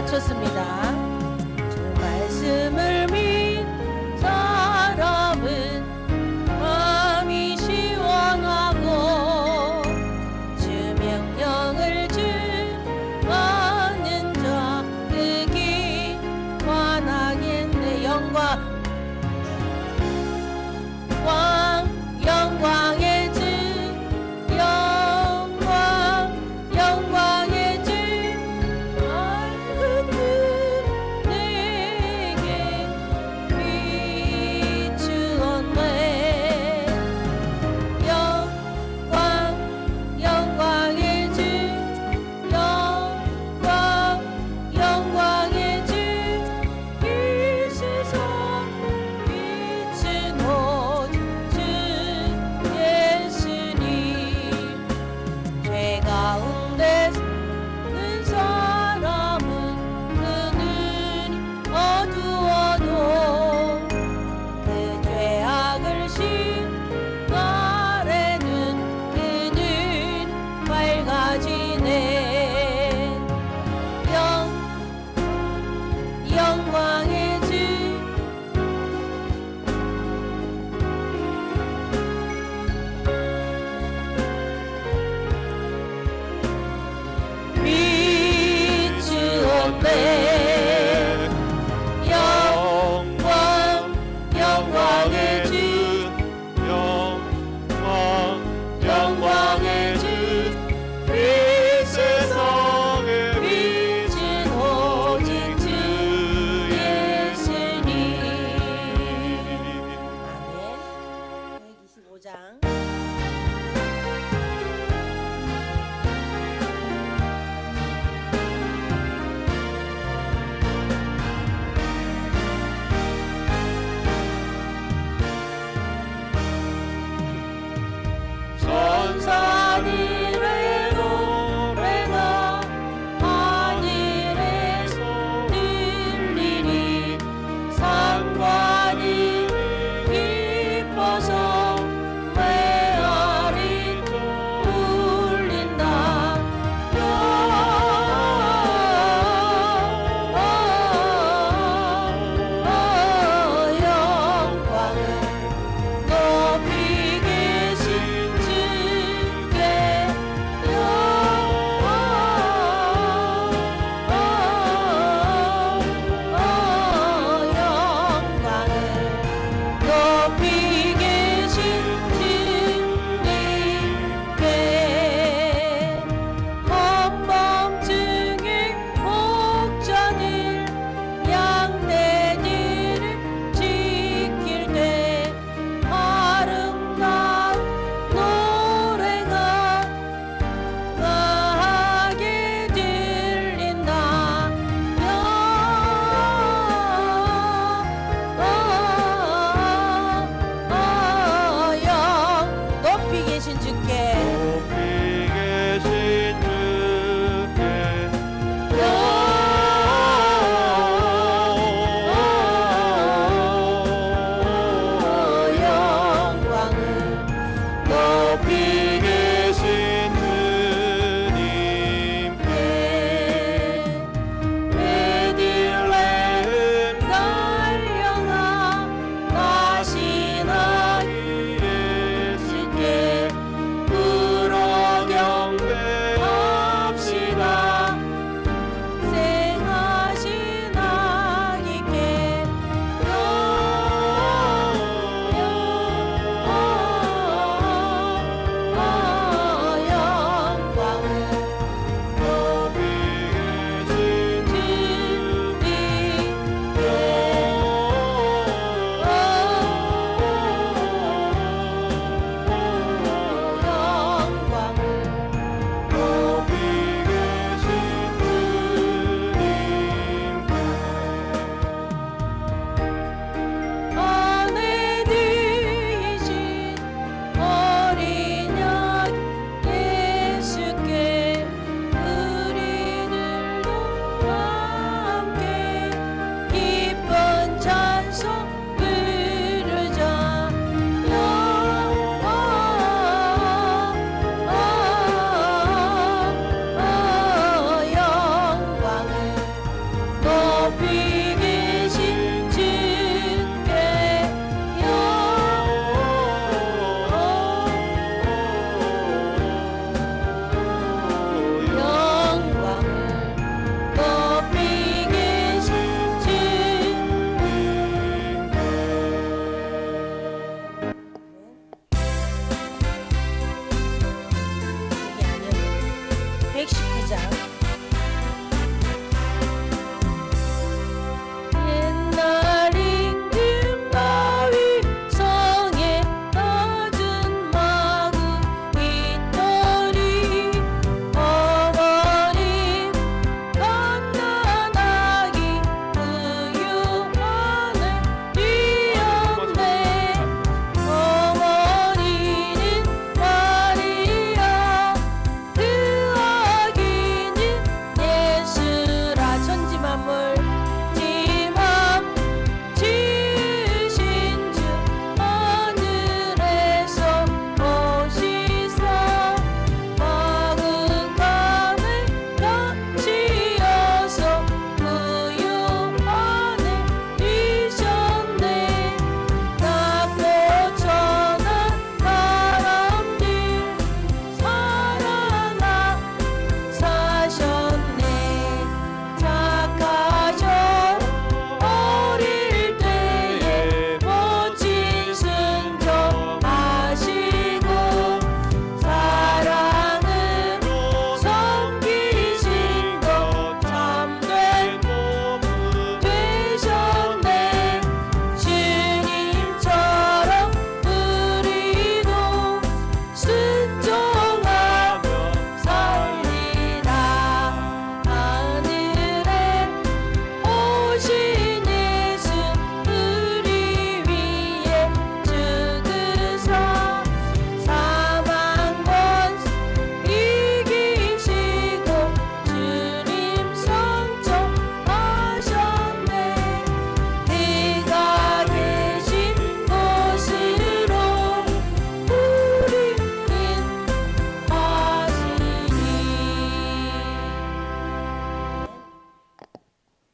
맞췄습니다. 주 말씀을 믿 사람은 마음이 시원하고 주 명령을 주하는 자 그기 환하겠네. 영광의 주 영광의 주 밝은 눈 내게 비추었네. 영광의 주 영광의 주 이 세상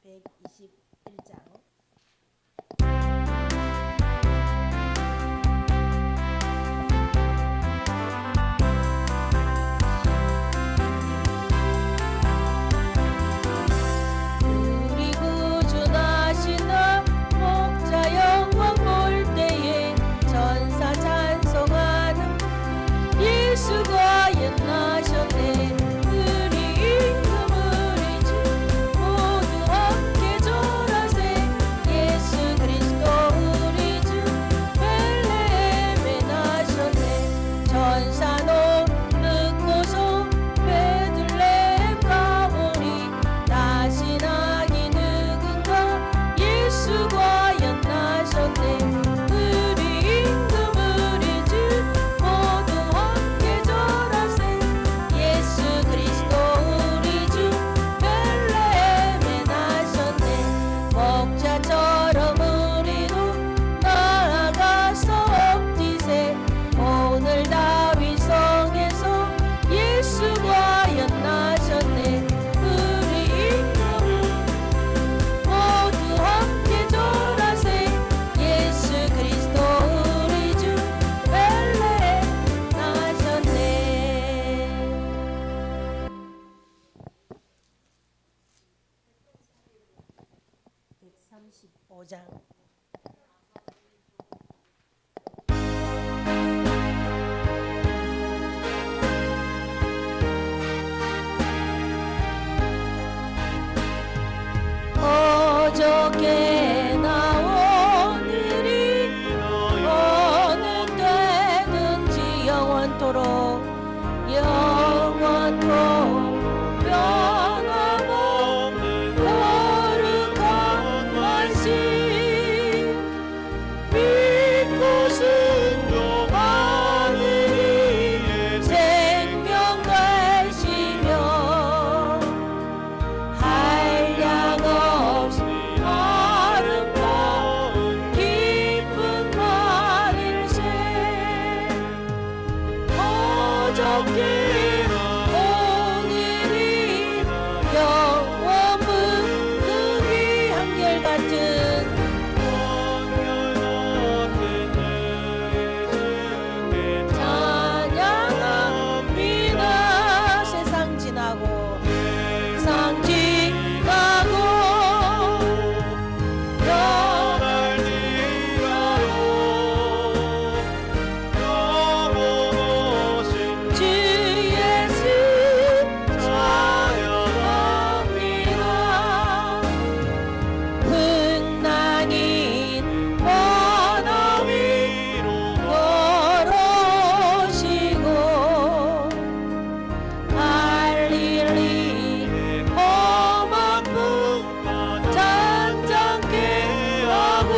121장. 우리 구주 나시는 목자 영광 볼 때에 전사 찬송하는 예수가 옛나셨네. 우리 임금 우리 주 모두 함께 절하세. 예수 그리스도 우리 주 벨레헴에 나셨네. 전사 높고서 베들레헴 가보니 다시 나기 누군가 예수가 연나셨네. 우리 임금 우리 주 모두 함께 절하세. 예수 그리스도 우리 주 벨레헴에 나셨네. 목자처럼 우리도 나아가서 엎디세. 오늘 다윗성에서 예수가 연나셨네. 우리 임금 모두 함께 절하세. 예수 그리스도 우리 주 벨레헴 나셨네. 135장. 어저께 나 오늘이 어느 때든지 영원토록 변함없는 거룩한 말씀 믿고 순종하니 생명 되시며 한량없이 아름다운 기쁜 말일세. 어저께 오늘이 영원문득이 한결같은 찬양합니다. 세상 지나고 세상 지나고 주 예수 찬양합니다. 흥난인 원어민 걸어오시고 갈릴리 험한 분 잔잔케 하고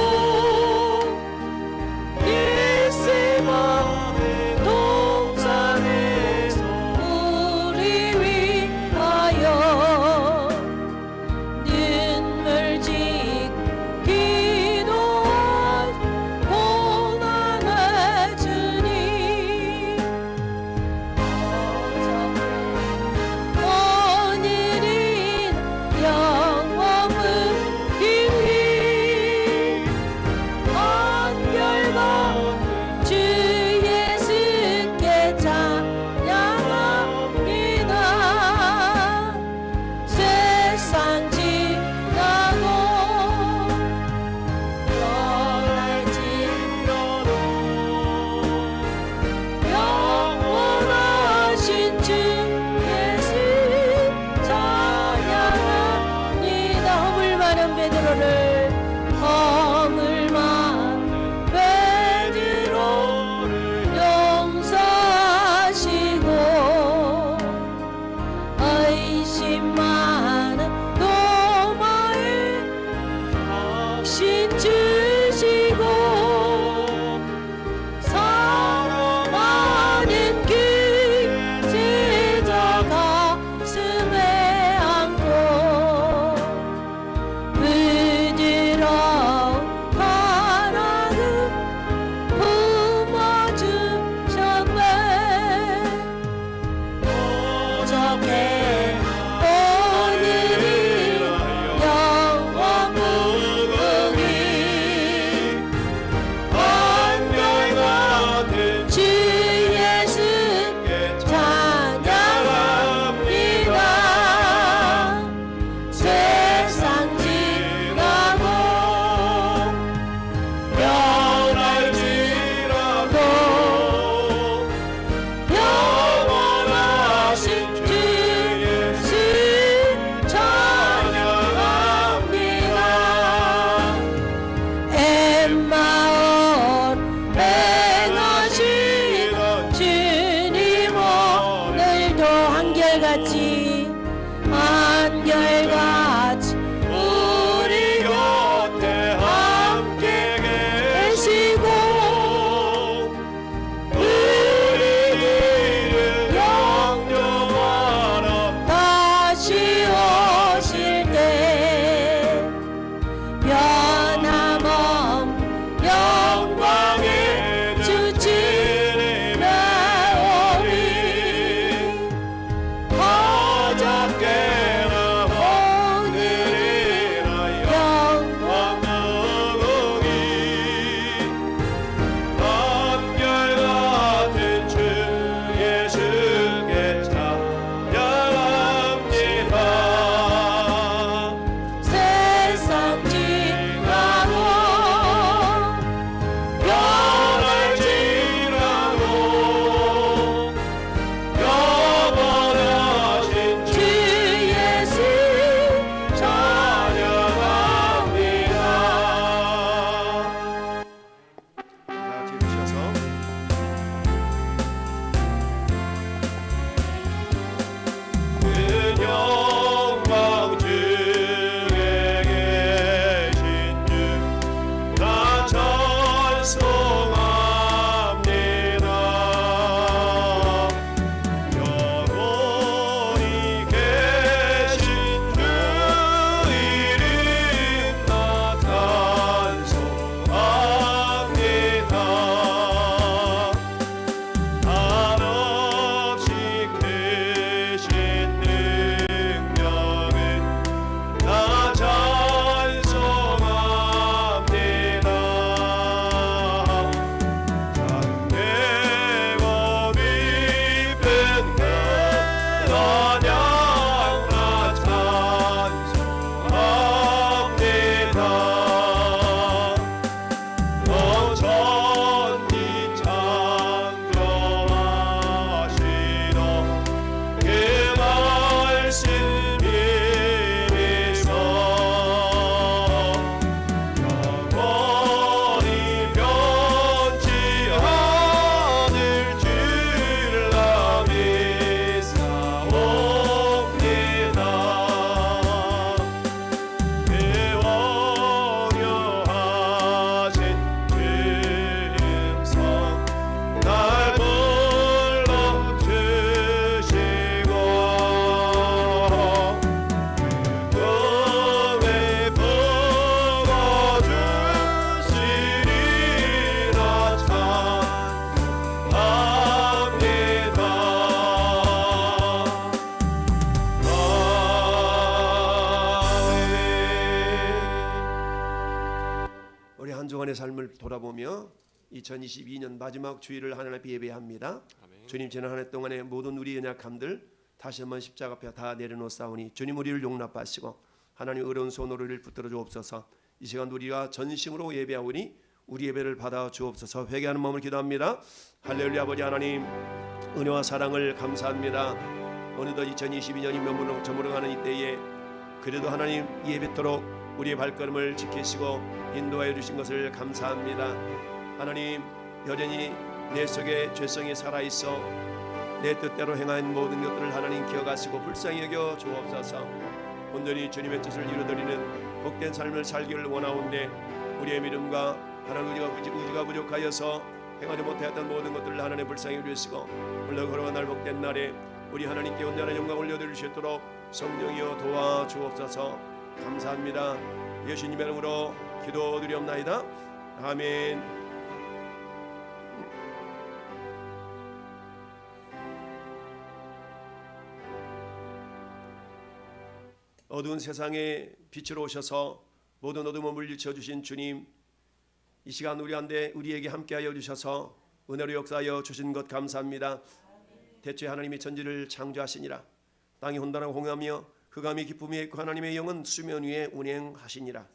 겟세마네 동산에서 우리 위하여 눈물 짓 기도할 고난의 주님. 오늘인 영원은 깊이 한결과 주 예수께 찬양합니다. 세상 지나고 떠날지라도 영원하신 주 예수 찬양합니다. 허물 많은 베드로를 허물 많은 베드로를 용서하시고 의심 많은 도마에 신 주시고 사랑하는 그 제자 가슴에 안고 부드러운 사랑을 품어주셨네. 어저께 오늘이 한 주간의 삶을 돌아보며 2022년 마지막 주일을 하나님 앞에 예배합니다. 아멘. 주님, 지난 한 해 동안의 모든 우리 연약함들 다시 한번 십자가 앞에 다 내려놓사오니 주님 우리를 용납하시고 하나님 의로운 손으로 우리를 붙들어 주옵소서. 이 시간 우리가 전심으로 예배하오니 우리 예배를 받아 주옵소서. 회개하는 마음을 기도합니다. 할렐루야. 아버지 하나님, 은혜와 사랑을 감사합니다. 어느덧 2022년이 몇 저물어가는 이때에 그래도 하나님 예배토록 우리의 발걸음을 지키시고 인도하여 주신 것을 감사합니다. 하나님, 여전히 내 속에 죄성이 살아있어 내 뜻대로 행한 모든 것들을 하나님 기억하시고 불쌍히 여겨 주옵소서. 온전히 주님의 뜻을 이루어드리는 복된 삶을 살기를 원하오는데 우리의 믿음과 하나님 의지가 부족하여서 행하지 못하였던 모든 것들을 하나님 불쌍히 여기시고 물론 걸어간 날 복된 날에 우리 하나님께 온전한 영광을 올려드릴 수 있도록 성령이여 도와주옵소서. 감사합니다. 예수님의 이름으로 기도드리옵나이다. 아멘. 어두운 세상에 빛으로 오셔서 모든 어둠을 물리쳐 주신 주님, 이 시간 우리에게 함께하여 주셔서 은혜로 역사하여 주신 것 감사합니다. 대체 하나님이 천지를 창조하시니라. 땅이 혼돈하고 홍하며 흑암이 기쁨이 있고 하나님의 영은 수면 위에 운행하시니라.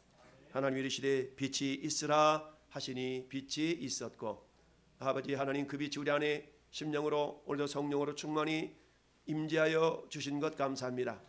하나님 이르시되 빛이 있으라 하시니 빛이 있었고, 아버지 하나님 그 빛이 우리 안에 심령으로 오늘도 성령으로 충만히 임재하여 주신 것 감사합니다.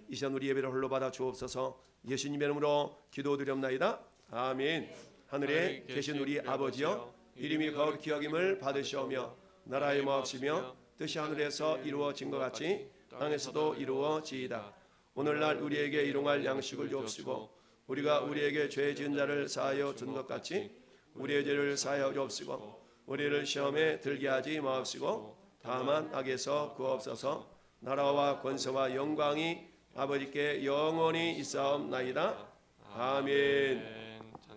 이 시간 우리 예배를 홀로 받아 주옵소서. 예수님의 이름으로 기도드렸나이다. 아멘. 하늘에 계신 우리 아버지여, 이름이 거룩히 여김을 받으시오며 나라의 마옵시며 뜻이 하늘에서 이루어진 것 같이 땅에서도 이루어지이다. 오늘날 우리에게 일용할 양식을 주옵시고 우리가 우리에게 죄 지은 자를 사하여 준 것 같이 우리의 죄를 사하여 주옵시고 우리를 시험에 들게 하지 마옵시고 다만 악에서 구하옵소서. 나라와 권세와 영광이 아버지께 영원히 있사옵나이다. 아멘.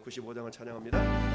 95장을 찬양합니다.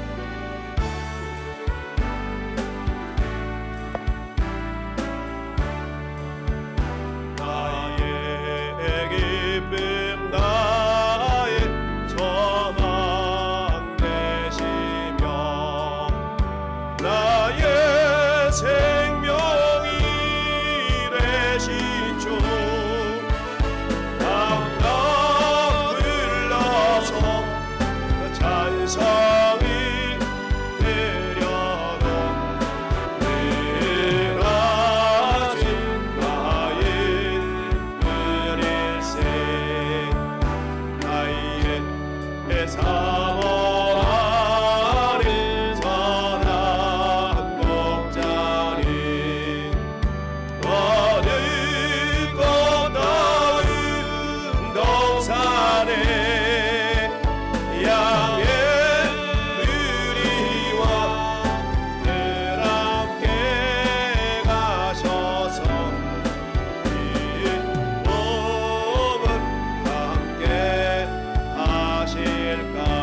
함께 하실까.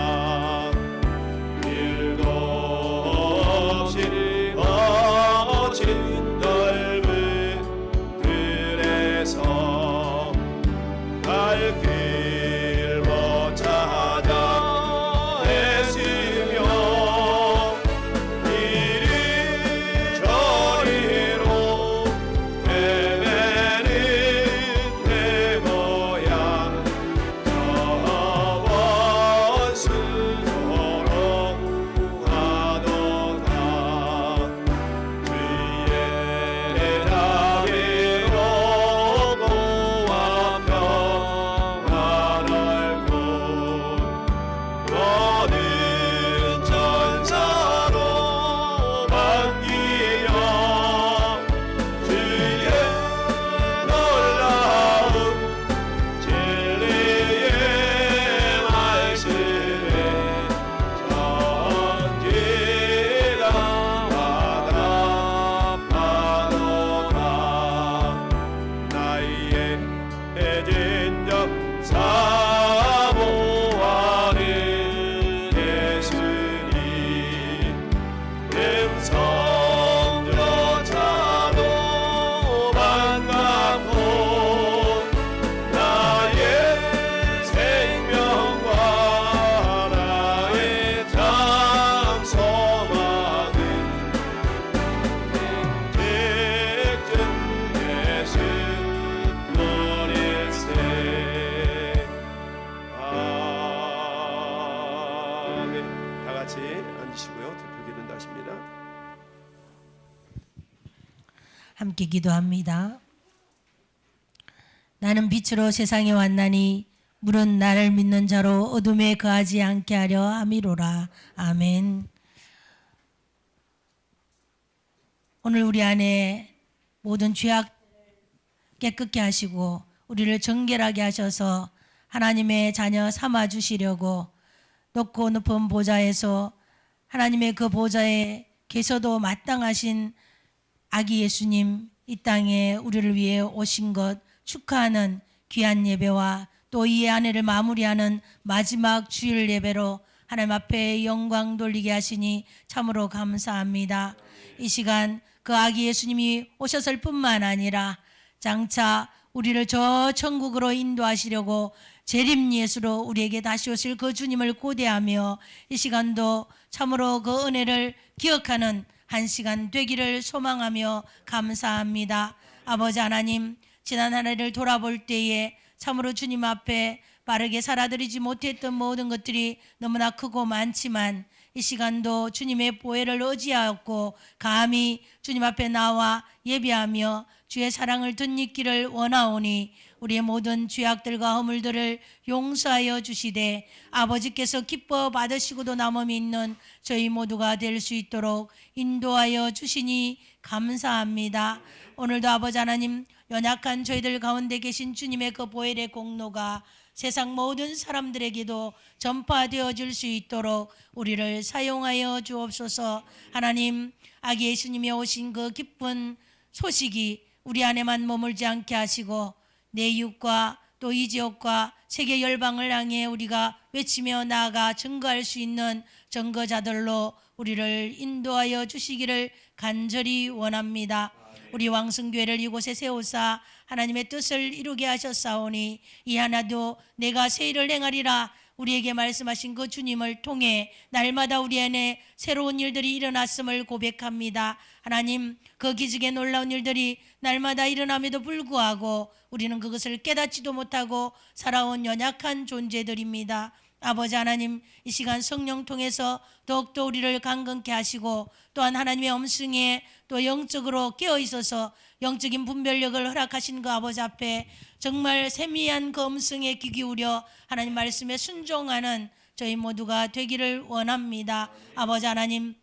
같이 앉으시고요. 투표 기도를 하십니다. 함께 기도합니다. 나는 빛으로 세상에 왔나니 물은 나를 믿는 자로 어둠에 거하지 않게 하려 함이로라. 아멘. 오늘 우리 안에 모든 죄악 깨끗게 하시고 우리를 정결하게 하셔서 하나님의 자녀 삼아 주시려고 높고 높은 보좌에서 하나님의 그 보좌에 계셔도 마땅하신 아기 예수님 이 땅에 우리를 위해 오신 것 축하하는 귀한 예배와 또 이 안에를 마무리하는 마지막 주일 예배로 하나님 앞에 영광 돌리게 하시니 참으로 감사합니다. 이 시간 그 아기 예수님이 오셨을 뿐만 아니라 장차 우리를 저 천국으로 인도하시려고 재림 예수로 우리에게 다시 오실 그 주님을 고대하며 이 시간도 참으로 그 은혜를 기억하는 한 시간 되기를 소망하며 감사합니다. 아버지 하나님, 지난 한 해를 돌아볼 때에 참으로 주님 앞에 바르게 살아드리지 못했던 모든 것들이 너무나 크고 많지만 이 시간도 주님의 보혜를 의지하였고 감히 주님 앞에 나와 예배하며 주의 사랑을 덧입기를 원하오니 우리의 모든 죄악들과 허물들을 용서하여 주시되 아버지께서 기뻐 받으시고도 남음이 있는 저희 모두가 될 수 있도록 인도하여 주시니 감사합니다. 오늘도 아버지 하나님, 연약한 저희들 가운데 계신 주님의 그 보혈의 공로가 세상 모든 사람들에게도 전파되어질 수 있도록 우리를 사용하여 주옵소서. 하나님, 아기 예수님이 오신 그 기쁜 소식이 우리 안에만 머물지 않게 하시고 내 이웃과 또 이 지역과 세계 열방을 향해 우리가 외치며 나아가 증거할 수 있는 증거자들로 우리를 인도하여 주시기를 간절히 원합니다. 우리 왕성교회를 이곳에 세우사 하나님의 뜻을 이루게 하셨사오니 이 하나도 내가 새 일을 행하리라 우리에게 말씀하신 그 주님을 통해 날마다 우리 안에 새로운 일들이 일어났음을 고백합니다. 하나님, 그 기적의 놀라운 일들이 날마다 일어남에도 불구하고 우리는 그것을 깨닫지도 못하고 살아온 연약한 존재들입니다. 아버지 하나님, 이 시간 성령 통해서 더욱더 우리를 강건케 하시고 또한 하나님의 음성에 또 영적으로 깨어 있어서 영적인 분별력을 허락하신 그 아버지 앞에 정말 세미한 그 음성에 귀 기울여 하나님 말씀에 순종하는 저희 모두가 되기를 원합니다. 아버지 하나님,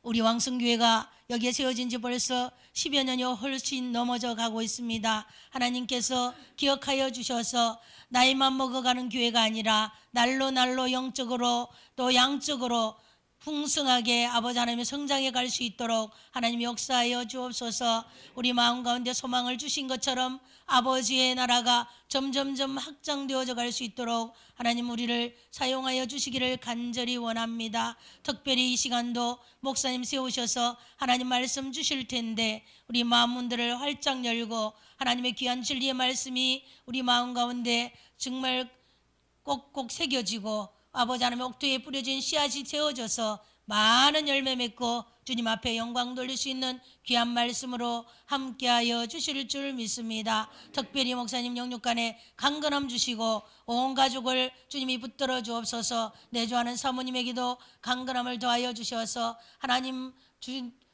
우리 왕성교회가 여기에 세워진 지 벌써 10여 년이 훨씬 넘어져 가고 있습니다. 하나님께서 기억하여 주셔서 나이만 먹어가는 교회가 아니라 날로 날로 영적으로 또 양적으로 풍성하게 아버지 하나님의 성장해 갈 수 있도록 하나님 역사하여 주옵소서. 우리 마음 가운데 소망을 주신 것처럼 아버지의 나라가 점점점 확장되어져 갈 수 있도록 하나님 우리를 사용하여 주시기를 간절히 원합니다. 특별히 이 시간도 목사님 세우셔서 하나님 말씀 주실 텐데 우리 마음 문들을 활짝 열고 하나님의 귀한 진리의 말씀이 우리 마음 가운데 정말 꼭꼭 새겨지고 아버지 하나님의 옥토에 뿌려진 씨앗이 세워져서 많은 열매 맺고 주님 앞에 영광 돌릴 수 있는 귀한 말씀으로 함께하여 주실 줄 믿습니다. 특별히 목사님 영육간에 강건함 주시고 온 가족을 주님이 붙들어 주옵소서. 내주하는 사모님에게도 강건함을 더하여 주셔서 하나님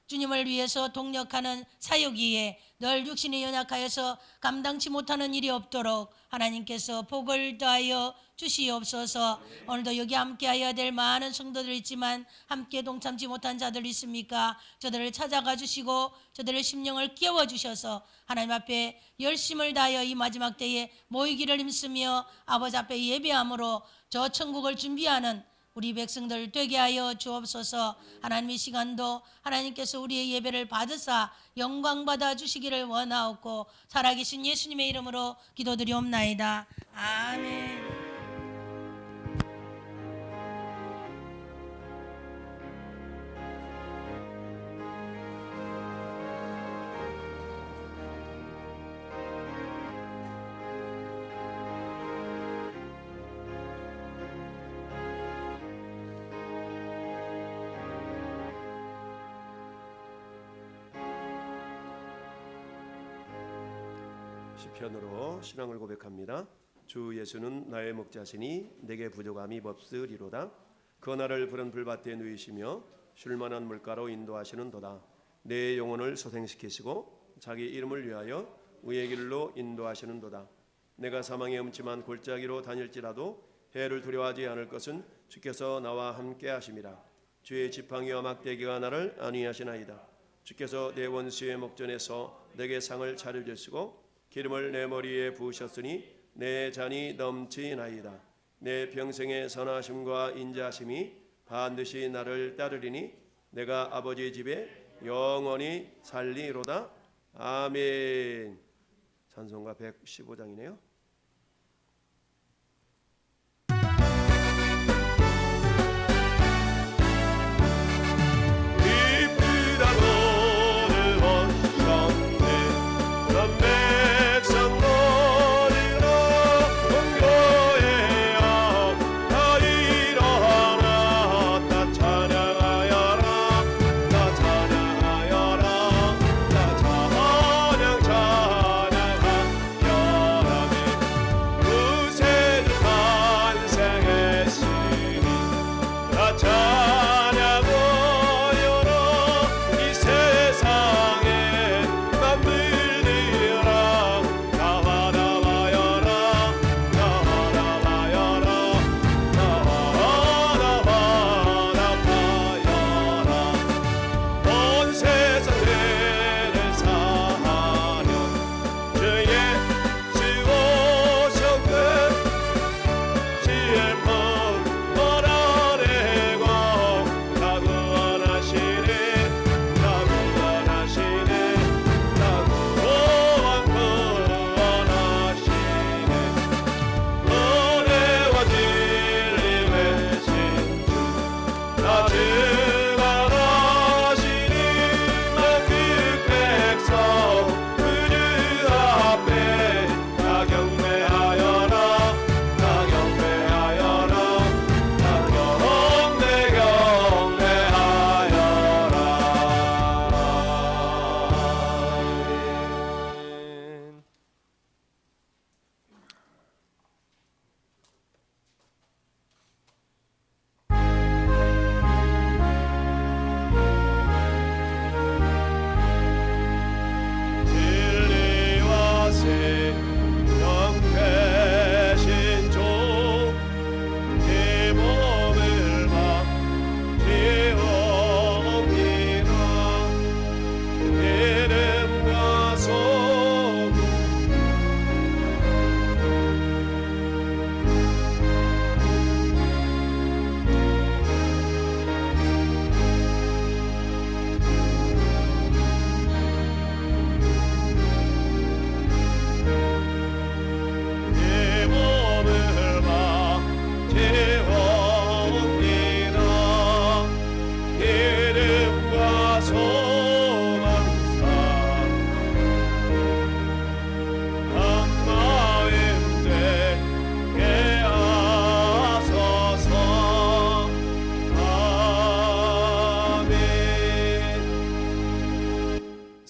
주님을 위해서 동력하는 사역위에 늘 육신이 연약하여서 감당치 못하는 일이 없도록 하나님께서 복을 더하여 주시옵소서. 오늘도 여기 함께하여야 될 많은 성도들 있지만 함께 동참지 못한 자들 있습니까? 저들을 찾아가 주시고 저들의 심령을 깨워 주셔서 하나님 앞에 열심을 다하여 이 마지막 때에 모이기를 힘쓰며 아버지 앞에 예배함으로 저 천국을 준비하는 우리 백성들 되게 하여 주옵소서. 하나님 이 시간도 하나님께서 우리의 예배를 받으사 영광 받아 주시기를 원하옵고 살아계신 예수님의 이름으로 기도드리옵나이다. 아멘. 시편으로 신앙을 고백합니다. 주 예수는 나의 목자시니 내게 부족함이 없으리로다. 그 나를 부른 불밭에 누이시며 쉴만한 물가로 인도하시는도다. 내 영혼을 소생시키시고 자기 이름을 위하여 의의 길로 인도하시는도다. 내가 사망의 음침한 골짜기로 다닐지라도 해를 두려워하지 않을 것은 주께서 나와 함께 하심이라. 주의 지팡이와 막대기가 나를 안위하시나이다. 주께서 내 원수의 목전에서 내게 상을 차려주시고 기름을 내 머리에 부으셨으니 내 잔이 넘치나이다. 내 평생의 선하심과 인자하심이 반드시 나를 따르리니 내가 아버지 집에 영원히 살리로다. 아멘. 찬송가 115장이네요.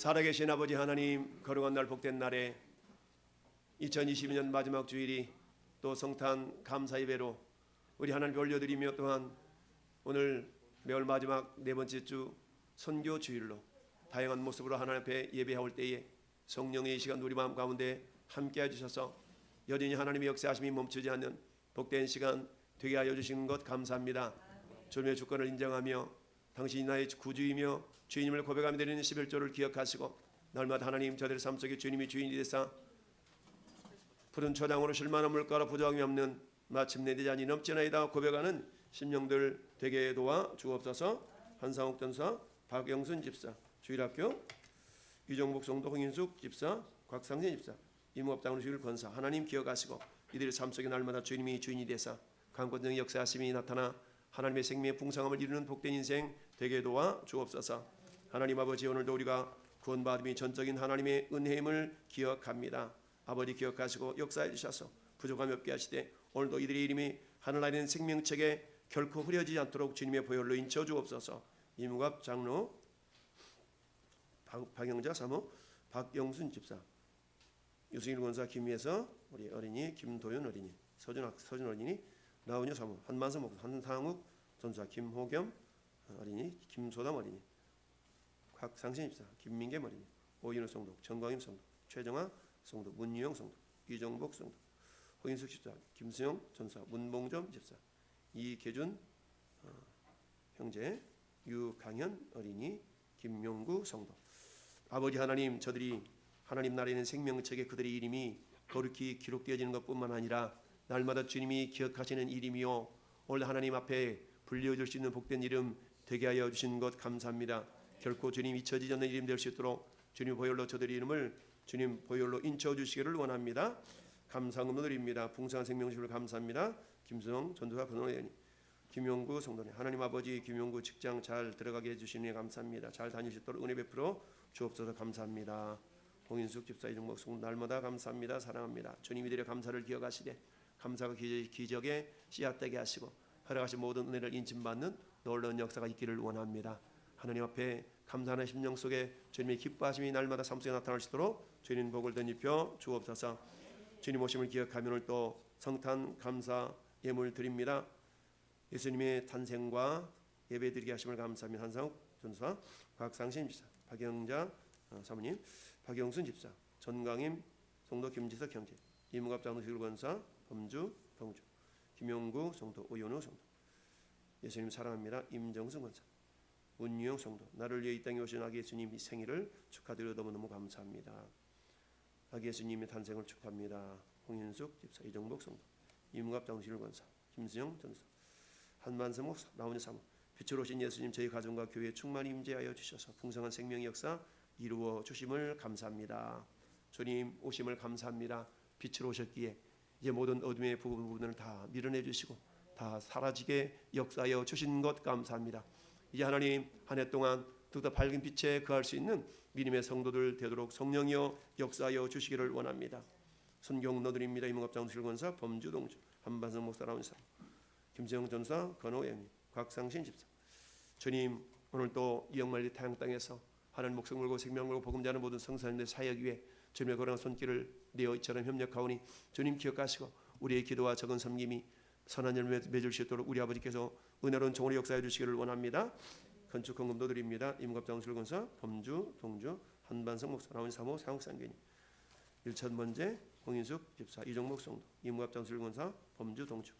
살아계신 아버지 하나님, 거룩한 날 복된 날에 2022년 마지막 주일이 또 성탄 감사 예배로 우리 하나님 올려드리며 또한 오늘 매월 마지막 네 번째 주 선교 주일로 다양한 모습으로 하나님 앞에 예배할 때에 성령의 이 시간 우리 마음 가운데 함께 해주셔서 여전히 하나님의 역사하심이 멈추지 않는 복된 시간 되게 하여 주신 것 감사합니다. 주님의 주권을 인정하며 당신이 나의 구주이며 주님을 고백하며 드리는 11조를 기억하시고 날마다 하나님 저들의 삶 속에 주님이 주인이 되사 푸른 초장으로 쉴만한 물가로 부족함이 없는 마침내 내 잔이 넘치나이다 고백하는 심령들 되게 도와 주옵소서. 한상욱 전사, 박영순 집사, 주일학교 유정복 성도 홍인숙 집사, 곽상진 집사, 임업장으로 주일 권사 하나님 기억하시고 이들의 삶 속에 날마다 주님이 주인이 되사 강권적 역사하심이 나타나 하나님의 생명의 풍성함을 이루는 복된 인생 되게 도와 주옵소서. 하나님 아버지, 오늘도 우리가 구원받음이 전적인 하나님의 은혜임을 기억합니다. 아버지 기억하시고 역사해 주셔서 부족함이 없게 하시되 오늘도 이들의 이름이 하늘나라의 생명책에 결코 흐려지지 않도록 주님의 보혈로 인쳐 주옵소서. 이무갑 장로, 박영자 사모, 박영순 집사, 유승일 권사, 김예서 우리 어린이, 김도윤 어린이, 서준 어린이, 나은여 사모, 한만서 목사, 한상욱 전사 김호겸 어린이, 김소담 어린이, 곽상신 집사, 김민겸 어린이, 오인호 성도, 정광임 성도, 최정아 성도, 문유영 성도, 이정복 성도, 허인숙 집사, 김수영 전사, 문봉점 집사, 이계준 형제, 유강현 어린이, 김용구 성도. 아버지 하나님, 저들이 하나님 나라에 있는 생명책에 그들의 이름이 거룩히 기록되어지는 것뿐만 아니라 날마다 주님이 기억하시는 이름이요 오늘 하나님 앞에 불려줄 수 있는 복된 이름 되게 하여 주신 것 감사합니다. 결코 주님 잊혀지지 않는 이름 될 수 있도록 주님 보혈로 저들의 이름을 주님 보혈로 인쳐 주시기를 원합니다. 감사함으로 드립니다. 풍성한 생명식을 감사합니다. 김수영 전도사 권원의원님, 김용구 성도님, 하나님 아버지 김용구 직장 잘 들어가게 해주시니 감사합니다. 잘 다닐 수 있도록 은혜 베풀어 주옵소서. 감사합니다. 홍인숙 집사, 이정목 성도 날마다 감사합니다. 사랑합니다. 주님 이들의 감사를 기억하시되 감사가 기적의 씨앗되게 하시고 허락하신 모든 은혜를 인침받는 놀라운 역사가 있기를 원합니다. 하나님 앞에 감사하는 심령 속에 주님의 기뻐하심이 날마다 삶 속에 나타날 수 있도록 주님 복을 덧입혀 주옵소서. 주님 오심을 기억하며 오늘 또 성탄 감사 예물 드립니다. 예수님의 탄생과 예배드리게 하심을 감사합니다. 한상욱 전사, 곽상신 집사, 박영자 사모님, 박영순 집사, 전강임 성도, 김지석 형제, 이무갑 장로실 권사, 범주 동주, 김용구 성도, 오연우 성도, 예수님 사랑합니다. 임정승 권사, 문유영 성도, 나를 위해 이 땅에 오신 아기 예수님 이 생일을 축하드려 너무너무 감사합니다. 아기 예수님의 탄생을 축하합니다. 홍인숙 집사, 이정복 성도, 이무갑 장로실 권사, 김수영 전사, 한만성 목사, 나훈이 사모, 빛으로 오신 예수님 저희 가정과 교회에 충만히 임재하여 주셔서 풍성한 생명의 역사 이루어 주심을 감사합니다. 주님 오심을 감사합니다. 빛으로 오셨기에 이제 모든 어둠의 부분을 다 밀어내 주시고 다 사라지게 역사하여 주신 것 감사합니다. 이제 하나님 한 해 동안 더욱더 밝은 빛에 거할 수 있는 믿음의 성도들 되도록 성령이여 역사하여 주시기를 원합니다. 순경 너드립니다. 이문갑 장로실 권사, 범주 동주, 한반성 목사, 나훈이 사모, 김세영 전사, 건호엠, 곽상신 집사. 주님 오늘 또 이영만리 타양 땅에서 하나님 목숨 걸고 생명 걸고 복음 전하는 모든 성사님들 사역 위에 주님의 거룩한 손길을 내어 이처럼 협력하오니 주님 기억하시고 우리의 기도와 적은 섬김이 선한 열매 맺을 수 있도록 우리 아버지께서 은혜로운 종으로 역사해 주시기를 원합니다. 건축 헌금도 드립니다. 이문갑 장로실 권사, 범주 동주, 한반성 목사, 나훈이 사모, 상욱상교님, 일천번제, 홍인숙 집사, 이종목 성도, 이문갑 장로실 권사, 범주 동주.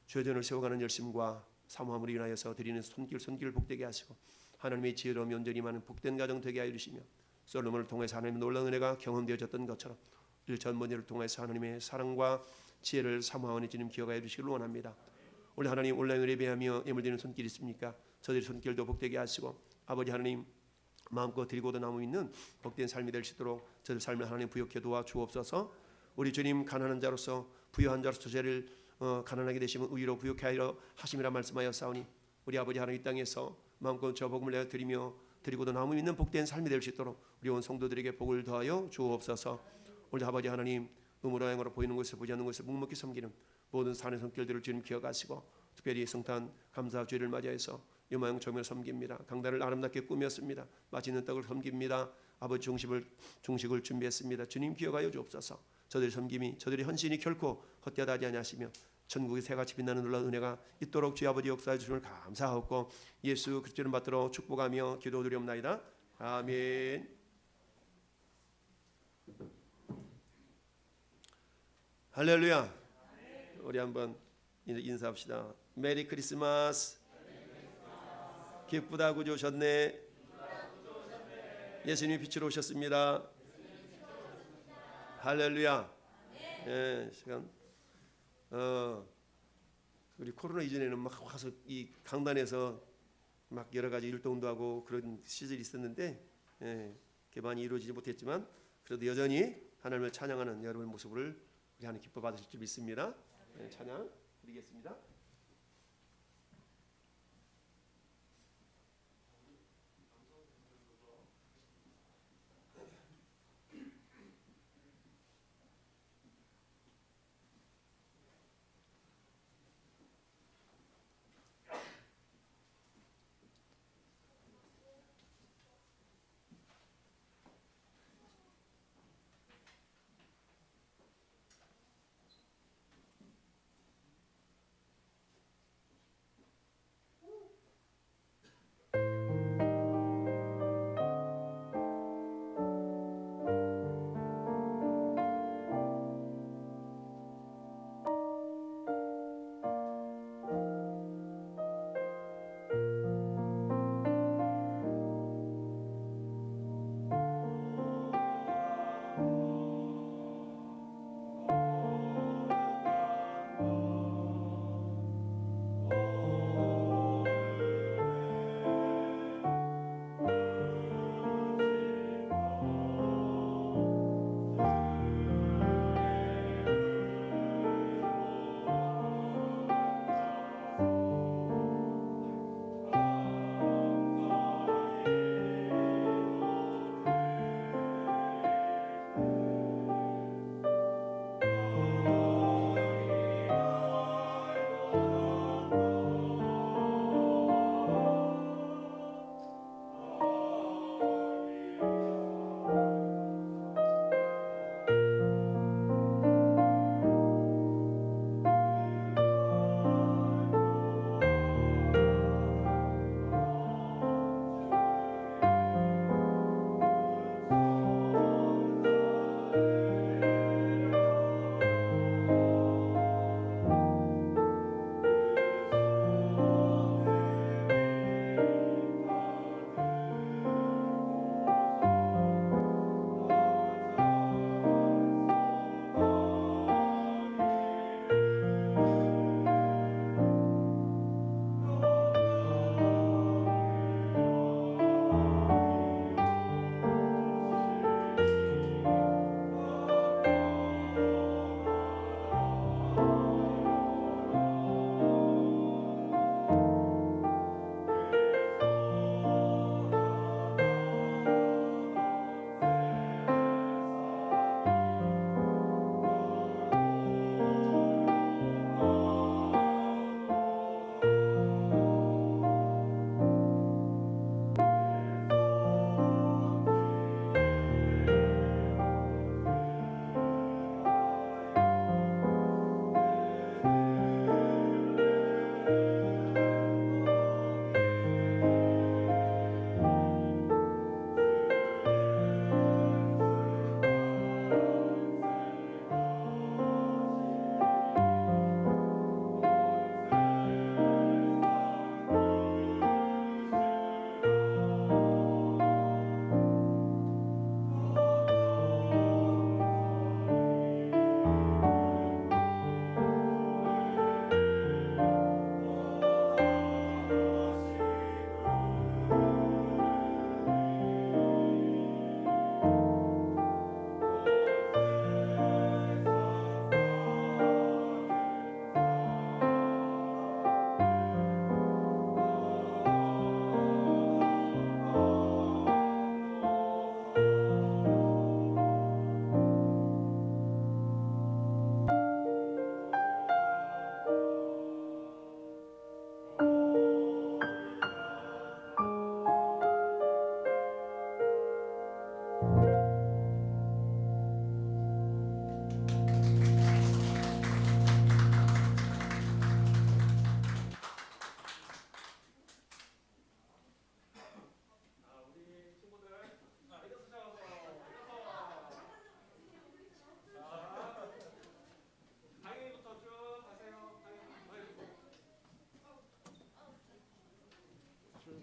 죄전을 세워가는 열심과 사모함으로 인하여서 드리는 손길 복되게 하시고 하나님의 지혜로 온전히 많은 복된 가정 되게 하여 주시며 솔로몬을 통해서 하나님의 놀라운 은혜가 경험되어졌던 것처럼 일천번제를 통해서 하나님의 사랑과 지혜를 사모하오니 주님 기억하여 주시기를 원합니다. 오늘 하나님 온라인을 예배하며 예물드리는 손길이 있습니까? 저들의 손길도 복되게 하시고 아버지 하나님 마음껏 드리고도 나무 있는 복된 삶이 될 수 있도록 저들 삶을 하나님 부욕해 도와 주옵소서. 우리 주님 가난한 자로서 부유한 자로서 저를 가난하게 되시면 의로 부욕해 하려 하심이라 말씀하여 싸우니 우리 아버지 하나님 이 땅에서 마음껏 저 복음을 내어 드리며 드리고도 나무 있는 복된 삶이 될 수 있도록 우리 온 성도들에게 복을 더하여 주옵소서. 오늘 아버지 하나님 음으로 행으로 보이는 것을 보지 않는 것을 묵묵히 섬기는 모든 산의 손길들을 주님 기억하시고 특별히 성탄 감사 주일을 맞이해서 요마형 조명을 섬깁니다. 강단을 아름답게 꾸몄습니다. 맛있는 떡을 섬깁니다. 아버지 중식을 준비했습니다. 주님 기억하여 주옵소서. 저들의 섬김이 저들의 헌신이 결코 헛되하지 아니하시며 천국의 새같이 빛나는 놀라운 은혜가 있도록 주의 아버지 역사해 주심을 감사하옵고 예수 그리스도를 받들어 축복하며 기도드리옵나이다. 아멘. 할렐루야. 우리 한번 인사합시다. 메리 크리스마스. 기쁘다 구주 오셨네. 예수님이 빛으로 오셨습니다. 할렐루야. 예, 시간. 우리 코로나 이전에는 막 와서 이 강단에서 막 여러 가지 율동도 하고 그런 시절이 있었는데 그게 많이 이루어지지 못했지만 그래도 여전히 하나님을 찬양하는 여러분의 모습을 우리 하나님 기뻐 받으실 줄 믿습니다. 찬양 드리겠습니다.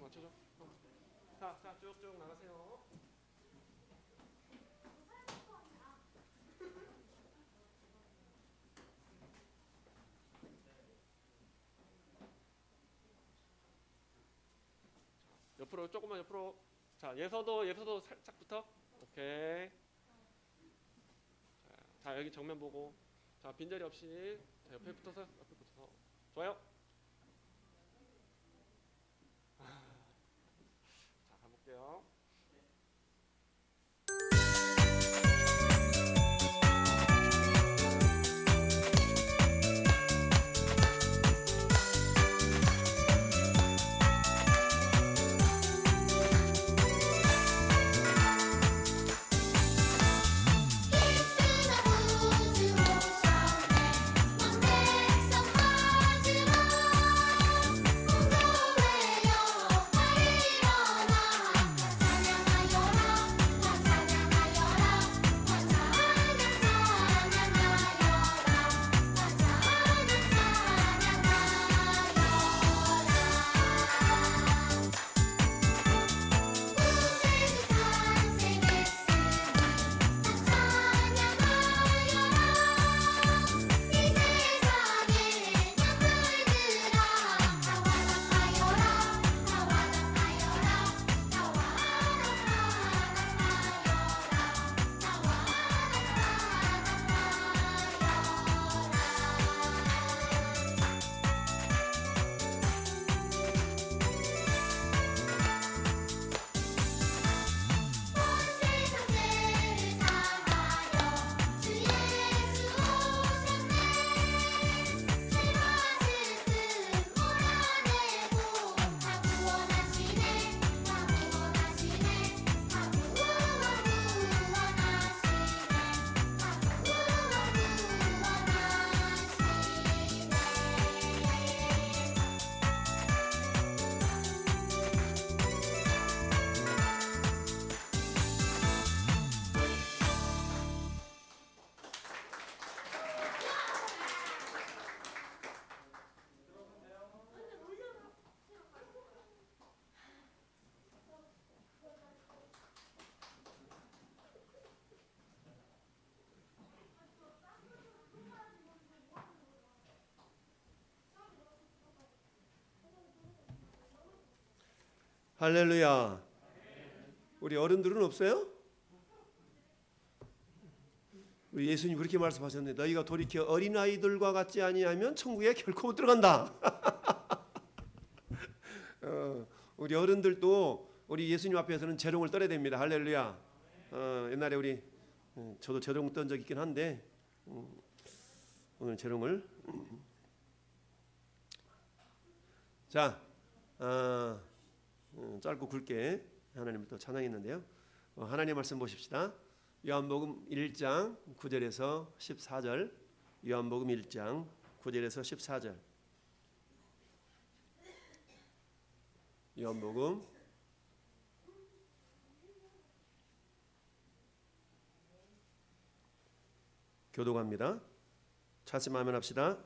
맞춰줘. 자, 쭉쭉 나가세요. 옆으로 조금만 옆으로. 자, 예서도 살짝부터. 오케이. 자, 여기 정면 보고. 자, 빈자리 없이. 자, 옆에 붙어서. 좋아요. 자, 가볼게요. 할렐루야. 우리 어른들은 없어요? 우리 예수님 그렇게 말씀하셨는데 너희가 돌이켜 어린아이들과 같지 아니하면 천국에 결코 못 들어간다. 우리 어른들도 우리 예수님 앞에서는 재롱을 떨어야 됩니다. 할렐루야. 옛날에 우리 저도 재롱 떤 적 있긴 한데 오늘 재롱을 자 짧고 굵게 하나님을 또 찬양했는데요. 하나님 말씀 보십시다. 요한복음 1장 9절에서 14절. 요한복음 1장 9절에서 14절. 요한복음 교독합니다. 찾으면 합시다.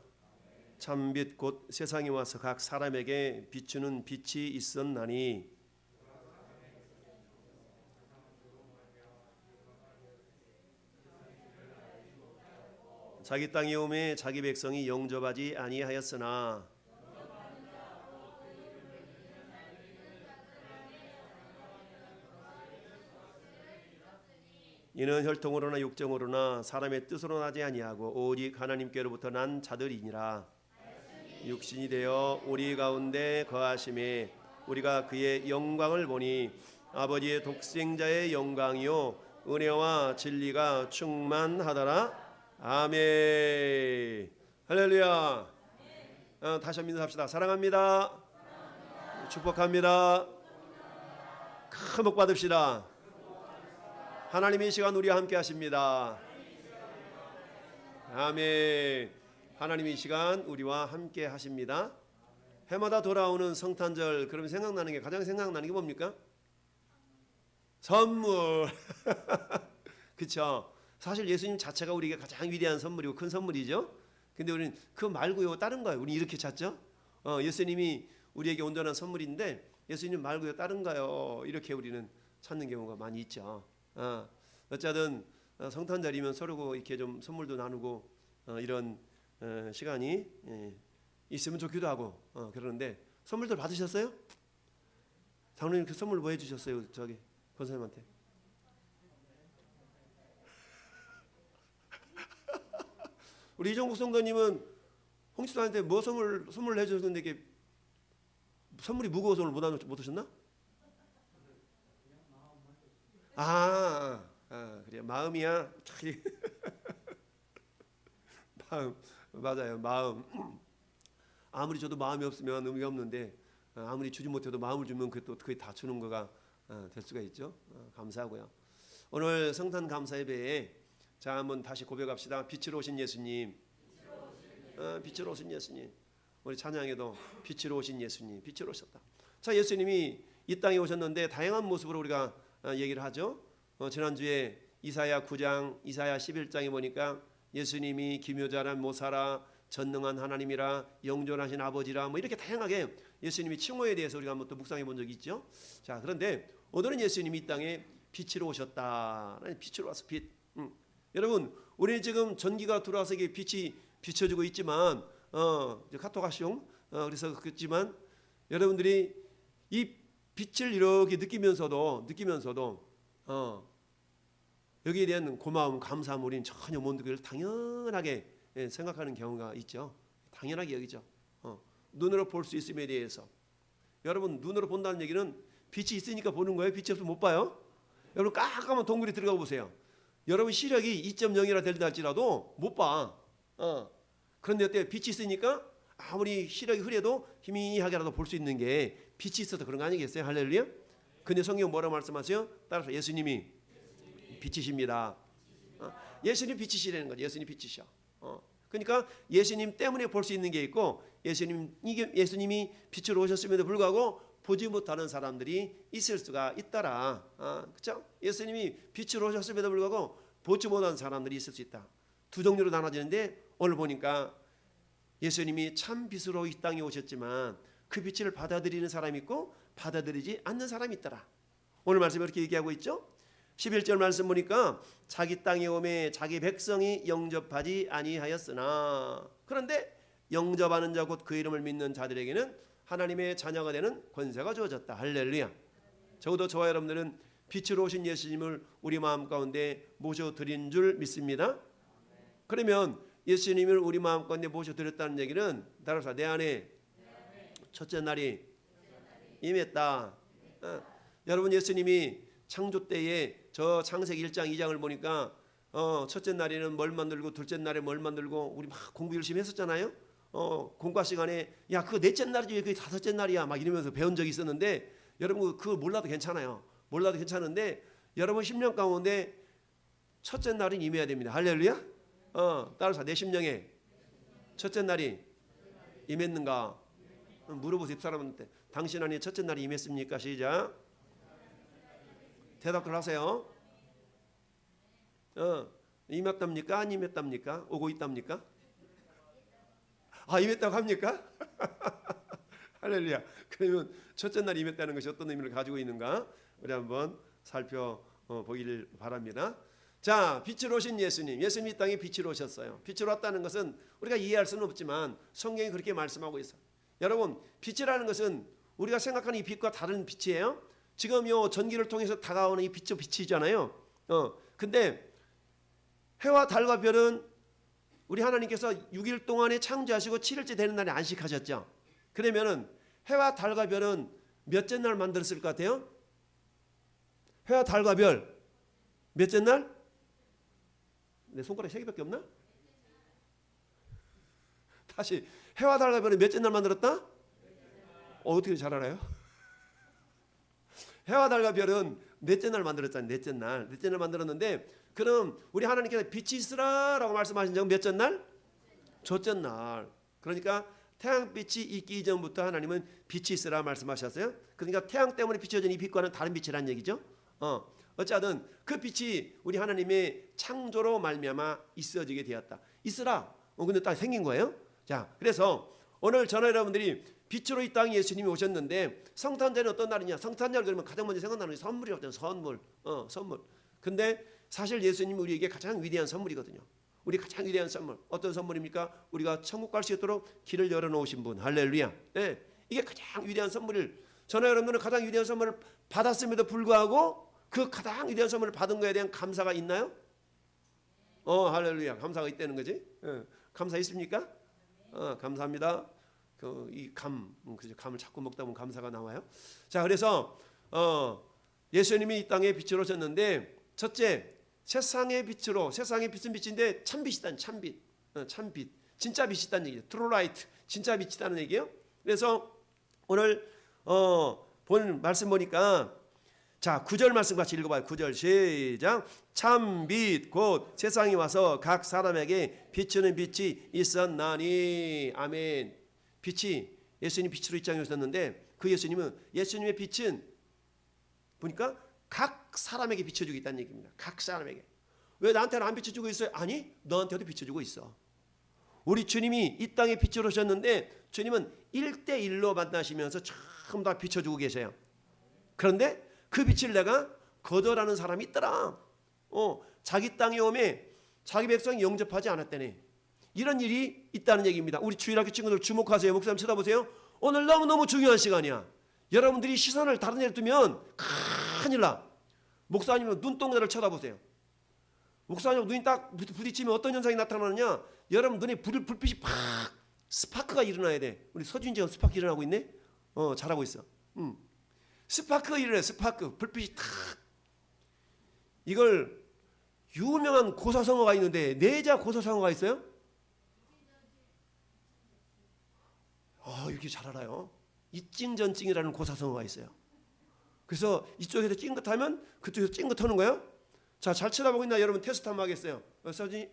참빛 곧 세상에 와서 각 사람에게 비추는 빛이 있었나니 자기 땅에 오매 자기 백성이 영접하지 아니하였으나 이는 혈통으로나 육정으로나 사람의 뜻으로 나지 아니하고 오직 하나님께로부터 난 자들이니라. 육신이 되어 우리 가운데 거하심에 우리가 그의 영광을 보니 아버지의 독생자의 영광이요 은혜와 진리가 충만하더라. 아멘. 할렐루야. 다시 한번 인사합시다. 사랑합니다. 축복합니다. 큰 복 받읍시다. 하나님의 시간 우리와 함께 하십니다. 아멘. 하나님의 시간 우리와 함께 하십니다. 해마다 돌아오는 성탄절, 그러면 생각나는 게, 가장 생각나는 게 뭡니까? 선물. 그렇죠. 사실 예수님 자체가 우리에게 가장 위대한 선물이고 큰 선물이죠. 근데 우리는 그거 말고요 다른 거예요. 우리 이렇게 찾죠. 예수님이 우리에게 온전한 선물인데 예수님 말고요 다른가요? 이렇게 우리는 찾는 경우가 많이 있죠. 어쨌든 성탄절이면 서로 이렇게 좀 선물도 나누고 이런 시간이 있으면 좋기도 하고 그러는데 선물들 받으셨어요? 장로님 그 선물 뭐 해주셨어요? 저기 권사님한테. 우리 이종국 성도님은 홍치도한테 뭐 선물을 해주셨는데 이게 선물이 무거워서 오늘 못 오셨나? 그래 마음이야. 마음 맞아요. 마음. 아무리 줘도 마음이 없으면 의미가 없는데 아무리 주지 못해도 마음을 주면 그게 다 주는 거가 될 수가 있죠. 감사하고요. 오늘 성탄 감사 예배에 자 한번 다시 고백합시다. 빛으로 오신 예수님. 빛으로 오신 예수님. 우리 찬양에도 빛으로 오신 예수님. 빛으로 오셨다. 자 예수님이 이 땅에 오셨는데 다양한 모습으로 우리가 얘기를 하죠. 지난주에 이사야 9장, 이사야 11장에 보니까 예수님이 기묘자란 모사라, 전능한 하나님이라, 영존하신 아버지라, 뭐 이렇게 다양하게 예수님이 칭호에 대해서 우리가 한번 또 묵상해 본 적이 있죠. 자 그런데 오늘은 예수님이 이 땅에 빛으로 오셨다. 빛으로 와서 빛. 여러분 우리는 지금 전기가 들어와서 이게 빛이 비춰주고 있지만 카톡 하시옹. 그래서 그렇지만 여러분들이 이 빛을 이렇게 느끼면서도 여기에 대한 고마움, 감사함 우리는 전혀 못 느끼고 당연하게 생각하는 경우가 있죠. 당연하게 여기죠. 눈으로 볼 수 있음에 대해서 여러분 눈으로 본다는 얘기는 빛이 있으니까 보는 거예요. 빛이 없으면 못 봐요. 여러분 깜깜한 동굴에 들어가 보세요. 여러분 시력이 2.0이라 된다 할지라도 못 봐. 그런데 어때요? 빛이 있으니까 아무리 시력이 흐려도 희미하게라도 볼 수 있는 게 빛이 있어서 그런 거 아니겠어요? 할렐루야. 근데 성경 뭐라고 말씀하세요? 따라서 예수님이 빛이십니다. 예수님 빛이시라는 거죠. 예수님 빛이셔. 그러니까 예수님 때문에 볼 수 있는 게 있고 예수님이 빛으로 오셨음에도 불구하고 보지 못하는 사람들이 있을 수가 있더라. 그렇죠? 예수님이 빛으로 오셨음에도 불구하고 보지 못하는 사람들이 있을 수 있다. 두 종류로 나눠지는데 오늘 보니까 예수님이 참 빛으로 이 땅에 오셨지만 그 빛을 받아들이는 사람이 있고 받아들이지 않는 사람이 있더라. 오늘 말씀에 이렇게 얘기하고 있죠. 11절 말씀 보니까 자기 땅에 오매 자기 백성이 영접하지 아니하였으나 그런데 영접하는 자 곧 그 이름을 믿는 자들에게는 하나님의 자녀가 되는 권세가 주어졌다. 할렐루야. 적어도 저와 여러분들은 빛으로 오신 예수님을 우리 마음 가운데 모셔드린 줄 믿습니다. 그러면 예수님을 우리 마음 가운데 모셔드렸다는 얘기는 따라서 내 안에 첫째 날이 임했다. 여러분 예수님이 창조 때에 저 창세기 1장 2장을 보니까 첫째 날에는 뭘 만들고 둘째 날에 뭘 만들고 우리 막 공부 열심히 했었잖아요. 공과 시간에 야 그거 넷째 날이지 왜 그게 다섯째 날이야 막 이러면서 배운 적이 있었는데 여러분 그거 몰라도 괜찮아요. 몰라도 괜찮은데 여러분 10년 가운데 첫째 날은 임해야 됩니다. 할렐루야. 따라서 내 심령에 첫째 날이 임했는가 물어보세요. 사람한테 당신 안에 첫째 날이 임했습니까? 시작. 대답을 하세요. 임했답니까? 안 임했답니까? 오고 있답니까? 임했다고 합니까? 할렐루야. 그러면 첫째 날 임했다는 것이 어떤 의미를 가지고 있는가? 우리 한번 살펴보기를 바랍니다. 자, 빛으로 오신 예수님. 예수님이 이 땅에 빛으로 오셨어요. 빛으로 왔다는 것은 우리가 이해할 수는 없지만 성경이 그렇게 말씀하고 있어요. 여러분, 빛이라는 것은 우리가 생각하는 이 빛과 다른 빛이에요. 지금 요 전기를 통해서 다가오는 이 빛이 빛이잖아요. 근데 해와 달과 별은 우리 하나님께서 6일 동안에 창조하시고 7일째 되는 날에 안식하셨죠. 그러면은 해와 달과 별은 몇째 날 만들었을 것 같아요? 해와 달과 별 몇째 날? 내 손가락 3개밖에 없나? 다시 해와 달과 별은 몇째 날 만들었다? 어떻게 잘 알아요? 해와 달과 별은 넷째 날 만들었잖아요. 넷째 날 만들었는데 그럼 우리 하나님께서 빛이 있으라라고 말씀하신 적은 몇째 날? 첫째 날. 그러니까 태양빛이 있기 이전부터 하나님은 빛이 있으라 말씀하셨어요. 그러니까 태양 때문에 비춰진 이 빛과는 다른 빛이라는 얘기죠. 어쨌든 그 빛이 우리 하나님의 창조로 말미암아 있어지게 되었다. 있으라. 근데 딱 생긴 거예요. 자, 그래서 오늘 저는 여러분들이 빛으로 이 땅에 예수님이 오셨는데 성탄절은 어떤 날이냐? 성탄절 그러면 가장 먼저 생각나는 게 선물이거든요. 선물. 선물. 근데 사실 예수님이 우리에게 가장 위대한 선물이거든요. 우리 가장 위대한 선물. 어떤 선물입니까? 우리가 천국 갈 수 있도록 길을 열어놓으신 분. 할렐루야. 네. 이게 가장 위대한 선물을 저는 여러분들은 가장 위대한 선물을 받았음에도 불구하고 그 가장 위대한 선물을 받은 거에 대한 감사가 있나요? 할렐루야. 감사가 있다는 거지. 감사 있습니까? 감사합니다. 감을 자꾸 먹다 보면 감사가 나와요. 자, 그래서 예수님이 이 땅에 빛으로 오셨는데 첫째, 세상의 빛으로, 세상의 빛은 빛인데 참빛이다. 참빛. 참빛. 진짜 빛이 있다는 얘기예요. 트루 라이트. 진짜 빛이 있다는 얘기예요. 그래서 오늘 본 말씀 보니까 자, 9절 말씀 같이 읽어봐요. 9절 시작. 참빛 곧 세상에 와서 각 사람에게 비추는 빛이 있었나니. 아멘. 빛이 예수님 빛으로 이 땅에 오셨는데 그 예수님의 빛은 보니까 각 사람에게 비춰주고 있다는 얘기입니다. 각 사람에게. 왜 나한테는 안 비춰주고 있어요? 아니, 너한테도 비춰주고 있어. 우리 주님이 이 땅에 빛으로 오셨는데 주님은 1대1로 만나시면서 전부 다 비춰주고 계세요. 그런데 그 빛을 내가 거절하는 사람이 있더라. 자기 땅에 오매 자기 백성이 영접하지 않았다네. 이런 일이 있다는 얘기입니다. 우리 주일학교 친구들 주목하세요. 목사님 쳐다보세요. 오늘 너무너무 중요한 시간이야. 여러분들이 시선을 다른 데로 두면 큰일 나. 목사님은 눈동자를 쳐다보세요. 목사님 눈이 딱 부딪히면 어떤 현상이 나타나느냐? 여러분 눈에 불빛이 팍 스파크가 일어나야 돼. 우리 서준이가 스파크 일어나고 있네. 잘하고 있어. 스파크가 일어나요. 스파크 불빛이 탁. 이걸 유명한 고사성어가 있는데 내자 고사성어가 있어요? 이렇게 잘 알아요. 이찡전찡이라는 고사성어가 있어요. 그래서 이쪽에서 찡긋하면 그쪽에서 찡긋하는 거예요. 자, 잘 쳐다보고 있나? 여러분 테스트 한번 하겠어요. 서준이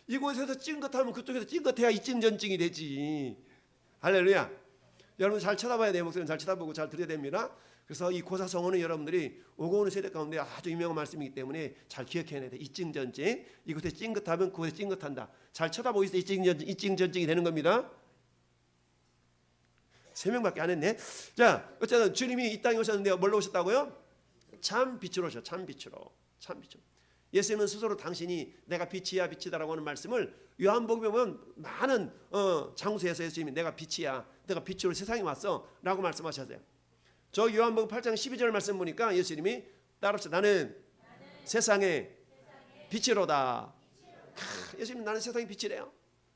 이곳에서 찡긋하면 그쪽에서 찡긋해야 이찡전찡이 되지. 할렐루야. 여러분 잘 쳐다봐야 돼요. 목소리는 잘 쳐다보고 잘 들어야 됩니다. 그래서 이 고사성어는 여러분들이 오고 오는 세대 가운데 아주 유명한 말씀이기 때문에 잘 기억해야 돼. 이찡전찡. 이곳에 찡긋하면 그곳에 찡긋한다. 잘 쳐다보고 있어. 이찡전찡이 되는 겁니다. 3명밖에 안 했네. 자, 어쨌든 주님이 이 땅에 오셨는데 뭘로 오셨다고요? 참 빛으로 오셨죠. 참 빛으로. 참 빛으로. 예수님은 스스로 당신이 내가 빛이야 빛이다라고 하는 말씀을 요한복음에 보면 많은 장소에서 예수님이 내가 빛이야, 내가 빛으로 세상에 왔어 라고 말씀하셨어요. 저 요한복음 8장 12절 말씀 보니까 예수님이 따라합시다. 나는 세상의 빛이로다. 예수님 나는 세상의 빛이래요.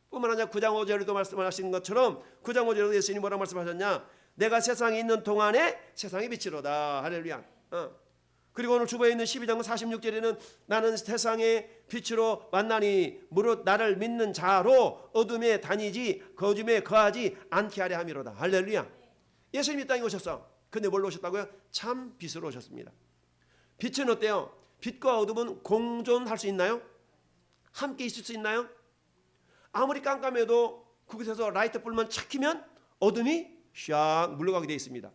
뿐만 아니라 9장 5절에도 말씀하신 것처럼 9장 5절에도 예수님이 뭐라고 말씀하셨냐? 내가 세상에 있는 동안에 세상의 빛이로다. 할렐루야. 그리고 오늘 주보에 있는 12장 46절에는 나는 세상의 빛으로 만나니 무릇 나를 믿는 자로 어둠에 다니지 거줌에 거하지 않게 하려 함이로다. 할렐루야. 예수님이 땅에 오셨어. 근데 뭘로 오셨다고요? 참 빛으로 오셨습니다. 빛은 어때요? 빛과 어둠은 공존할 수 있나요? 함께 있을 수 있나요? 아무리 깜깜해도 그곳에서 라이트 불만 착 켜면 어둠이 샥 물러가게 되어 있습니다.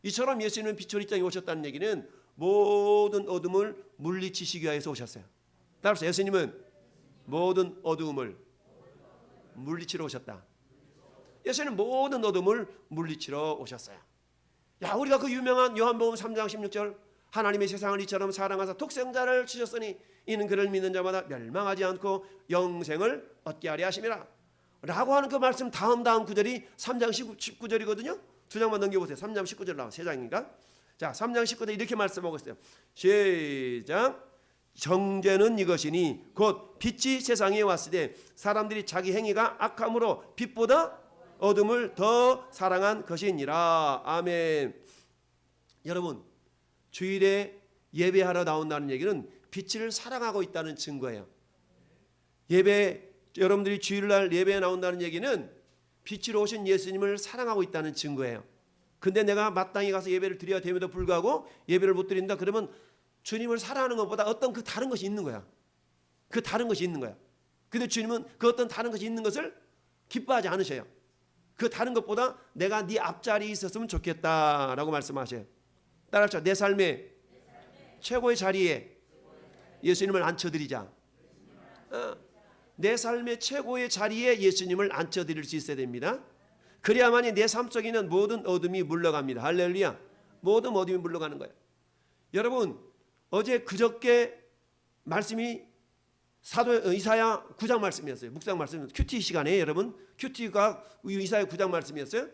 이처럼 예수님은 빛으로 이 땅에 오셨다는 얘기는 모든 어둠을 물리치시기 위해서 오셨어요. 따라서 예수님은 모든 어둠을 물리치러 오셨다. 예수님은 모든 어둠을 물리치러 오셨어요. 야, 우리가 그 유명한 요한복음 3장 16절 하나님의 세상을 이처럼 사랑하사 독생자를 주셨으니 이는 그를 믿는 자마다 멸망하지 않고 영생을 얻게 하려 하심이라 라고 하는 그 말씀 다음 구절이 3장 19절이거든요. 두 장만 넘겨보세요. 3장 19절 나와. 세 장인가? 자, 3장 19절 이렇게 말씀하고 있어요. 시작. 정죄는 이것이니 곧 빛이 세상에 왔을 때 사람들이 자기 행위가 악함으로 빛보다 어둠을 더 사랑한 것이니라. 아멘. 여러분, 주일에 예배하러 나온다는 얘기는 빛을 사랑하고 있다는 증거예요. 여러분들이 주일날 예배에 나온다는 얘기는 빛으로 오신 예수님을 사랑하고 있다는 증거예요. 근데 내가 마땅히 가서 예배를 드려야 됨에도 불구하고 예배를 못 드린다 그러면 주님을 사랑하는 것보다 어떤 그 다른 것이 있는 거야. 그 다른 것이 있는 거야. 근데 주님은 그 어떤 다른 것이 있는 것을 기뻐하지 않으셔요. 그 다른 것보다 내가 네 앞자리에 있었으면 좋겠다라고 말씀하셔요. 따라합시다. 내 삶의 최고의 자리에 예수님을 앉혀드리자. 내 삶의 최고의 자리에 예수님을 앉혀드릴 수 있어야 됩니다. 그래야만이 내 삶 속에 있는 모든 어둠이 물러갑니다. 할렐루야. 모든 어둠이 물러가는 거예요. 여러분, 어제 그저께 말씀이 사도 이사야 9장 말씀이었어요. 묵상 말씀, 큐티 시간에 여러분, 큐티가 이사야 9장 말씀이었어요.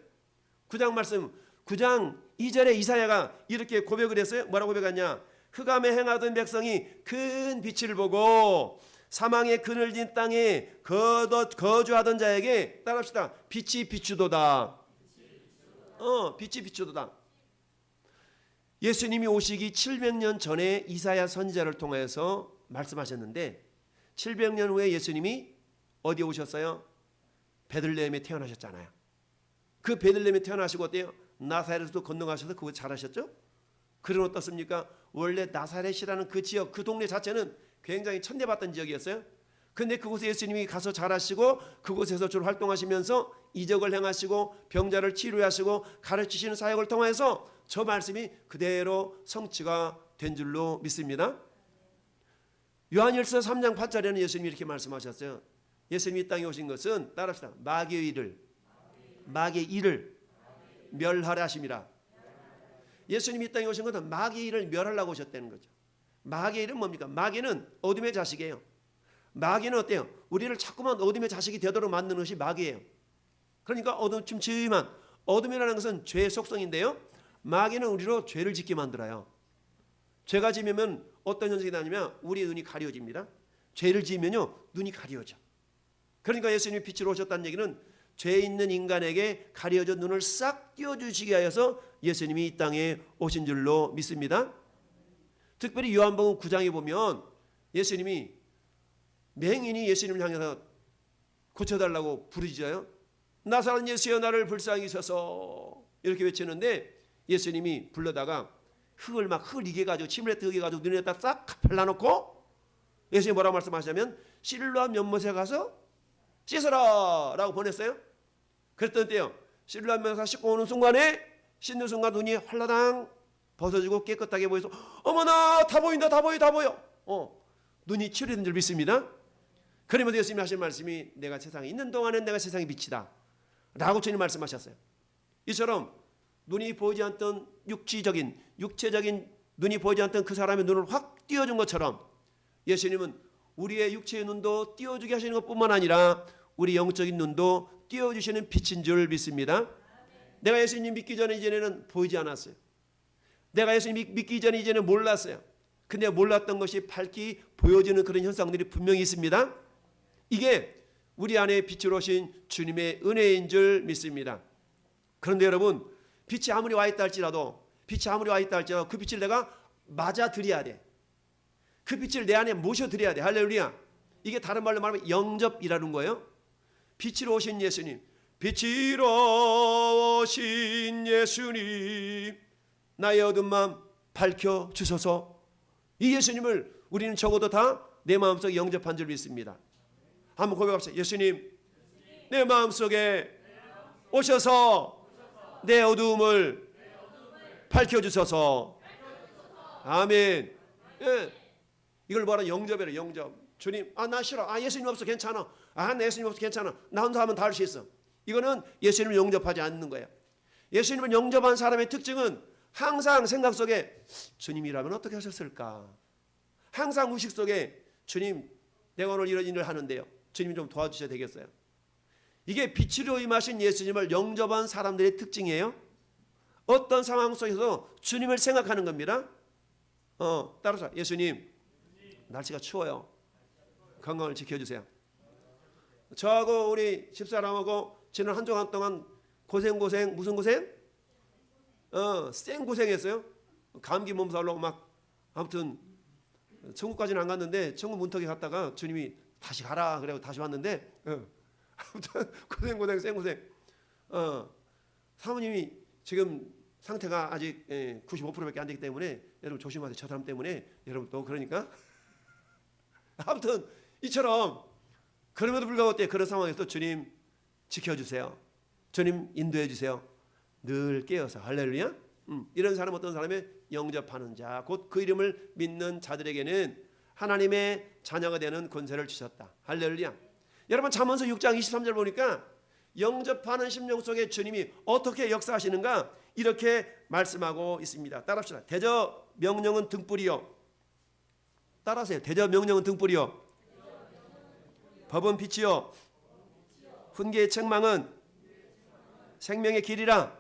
9장 말씀, 9장 2절에 이사야가 이렇게 고백을 했어요. 뭐라고 고백하냐? 흑암에 행하던 백성이 큰 빛을 보고 사망의 그늘진 땅에 거주하던 자에게 따라합시다. 빛이 비추도다. 빛이 비추도다. 예수님이 오시기 700년 전에 이사야 선지자를 통해서 말씀하셨는데 700년 후에 예수님이 어디에 오셨어요? 베들레헴에 태어나셨잖아요. 그 베들레헴에 태어나시고 어때요? 나사렛도 건너가셔서 그거 잘하셨죠? 그런 어떻습니까? 원래 나사렛이라는 그 지역, 그 동네 자체는 굉장히 천대받던 지역이었어요. 근데 그곳에 예수님이 가서 잘하시고 그곳에서 주로 활동하시면서 이적을 행하시고 병자를 치료하시고 가르치시는 사역을 통해서 저 말씀이 그대로 성취가 된 줄로 믿습니다. 요한일서 3장 8절에는 예수님이 이렇게 말씀하셨어요. 예수님이 이 땅에 오신 것은 따라합시다. 마귀의 일을 멸하려 하심이라. 예수님이 이 땅에 오신 것은 마귀의 일을 멸하려고 오셨다는 거죠. 마귀의 일은 뭡니까? 마귀는 어둠의 자식이에요. 마귀는 어때요? 우리를 자꾸만 어둠의 자식이 되도록 만드는 것이 마귀예요. 그러니까 어둠침침한 어둠이라는 것은 죄의 속성인데요. 마귀는 우리로 죄를 짓게 만들어요. 죄가 지으면 어떤 현상이 나냐면 우리의 눈이 가려집니다. 죄를 지으면요 눈이 가려져. 그러니까 예수님이 빛으로 오셨다는 얘기는 죄 있는 인간에게 가려져 눈을 싹 띄워주시게 하여서 예수님이 이 땅에 오신 줄로 믿습니다. 특별히 요한복음 9장에 보면 예수님이 맹인이 예수님을 향해서 고쳐달라고 부르짖어요. 나사렛 예수여 나를 불쌍히 여기소서 이렇게 외치는데 예수님이 불러다가 흙을 이겨가지고 침을에 이겨가지고 눈에다 싹 발라놓고 예수님이 뭐라고 말씀하시냐면 실로암 연못에 가서 씻어라 라고 보냈어요. 그랬던 때요 실로암 연못에 씻고 오는 순간에 씻는 순간 눈이 활라당 벗어지고 깨끗하게 보여서 어머나 다 보인다 다 보여 눈이 치료된 줄 믿습니다. 그러면서 예수님이 하신 말씀이 내가 세상에 있는 동안은 내가 세상의 빛이다 라고 주님 말씀하셨어요. 이처럼 눈이 보이지 않던 육체적인 눈이 보이지 않던 그 사람의 눈을 확 띄워준 것처럼 예수님은 우리의 육체의 눈도 띄워주게 하시는 것뿐만 아니라 우리 영적인 눈도 띄워주시는 빛인 줄 믿습니다. 내가 예수님 믿기 전에 이전에는 보이지 않았어요. 내가 예수님 믿기 전에 이제는 몰랐어요. 근데 몰랐던 것이 밝히 보여지는 그런 현상들이 분명히 있습니다. 이게 우리 안에 빛으로 오신 주님의 은혜인 줄 믿습니다. 그런데 여러분 빛이 아무리 와 있다 할지라도 그 빛을 내가 맞아 드려야 돼. 그 빛을 내 안에 모셔 드려야 돼. 할렐루야. 이게 다른 말로 말하면 영접이라는 거예요. 빛으로 오신 예수님, 빛으로 오신 예수님 나의 어두운 마음 밝혀 주소서. 이 예수님을 우리는 적어도 다 내 마음속에 영접한 줄 믿습니다. 한번 고백합시다. 예수님 내 마음속에 오셔서 내 어두움을 밝혀주소서. 아멘. 예. 이걸 뭐라 영접이래. 영접. 주님 나 싫어. 예수님 없어 괜찮아. 나 예수님 없어 괜찮아. 나 혼자 하면 다 할 수 있어. 이거는 예수님을 영접하지 않는 거예요. 예수님을 영접한 사람의 특징은 항상 생각 속에 주님이라면 어떻게 하셨을까. 항상 의식 속에 주님 내가 오늘 이런 일을 하는데요 주님 좀 도와주셔야 되겠어요. 이게 빛으로 임하신 예수님을 영접한 사람들의 특징이에요. 어떤 상황 속에서 주님을 생각하는 겁니다. 따라서 예수님 날씨가 추워요. 건강을 지켜주세요. 저하고 우리 집사람하고 지난 한 주간 동안 고생 무슨 고생? 쌩 고생했어요. 감기 몸살로 막 아무튼 천국까지는 안 갔는데 천국 문턱에 갔다가 주님이 다시 가라 그래고 다시 왔는데 아무튼 고생 쌩 고생. 사모님이 지금 상태가 아직 95%밖에 안 되기 때문에 여러분 조심하세요. 저 사람 때문에 여러분 또 그러니까 아무튼 이처럼 그럼에도 불구하고 어때요? 그런 상황에서 주님 지켜주세요. 주님 인도해 주세요. 늘 깨어서 할렐루야. 이런 사람 어떤 사람의 영접하는 자 곧 그 이름을 믿는 자들에게는 하나님의 자녀가 되는 권세를 주셨다. 할렐루야. 여러분 잠언서 6장 23절 보니까 영접하는 심령 속에 주님이 어떻게 역사하시는가 이렇게 말씀하고 있습니다. 따라합시다. 대저 명령은 등불이요. 따라하세요. 대저 명령은 등불이요. 법은 빛이요. 훈계의 책망은 생명의 길이라.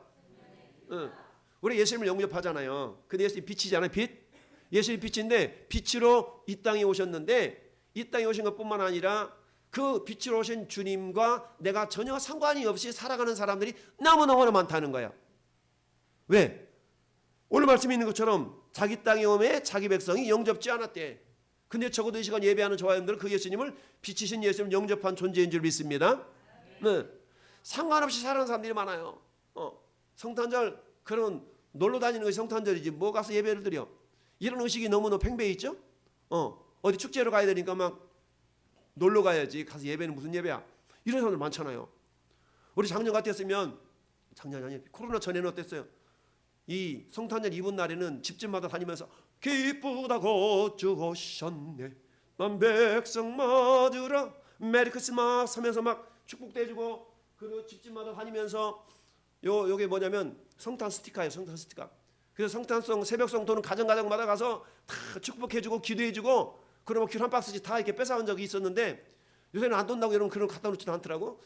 우리 예수님을 영접하잖아요. 근데 예수님 빛이잖아요. 빛. 예수님 빛인데 빛으로 이 땅에 오셨는데 이 땅에 오신 것뿐만 아니라 그 빛으로 오신 주님과 내가 전혀 상관이 없이 살아가는 사람들이 너무너무 많다는 거야. 왜? 오늘 말씀에 있는 것처럼 자기 땅에 오매 자기 백성이 영접지 않았대. 근데 적어도 이 시간 예배하는 저와 여러분들은 그 예수님을 빛이신 예수님을 영접한 존재인 줄 믿습니다. 네. 상관없이 살아가는 사람들이 많아요. 성탄절 그런 놀러 다니는 것이 성탄절이지 뭐 가서 예배를 드려. 이런 의식이 너무너무 팽배해 있죠. 어디 축제로 가야 되니까 막 놀러 가야지 가서 예배는 무슨 예배야. 이런 사람들 많잖아요. 우리 작년 같았으면 작년이 아니에요. 코로나 전에는 어땠어요? 이 성탄절 이브 날에는 집집마다 다니면서 기쁘다고 주 오셨네 난 백성 맞으라 메리 크리스마스 하면서 막 축복도 해주고 그리고 집집마다 다니면서 요게 뭐냐면 성탄 스티커예요. 성탄 스티커. 그래서 성탄송 새벽송 도는 가정마다 가서 다 축복해주고 기도해주고 그러면 귤 한 박스씩 다 이렇게 뺏어온 적이 있었는데 요새는 안 돈다고 여러분 그런 거 갖다 놓지도 않더라고.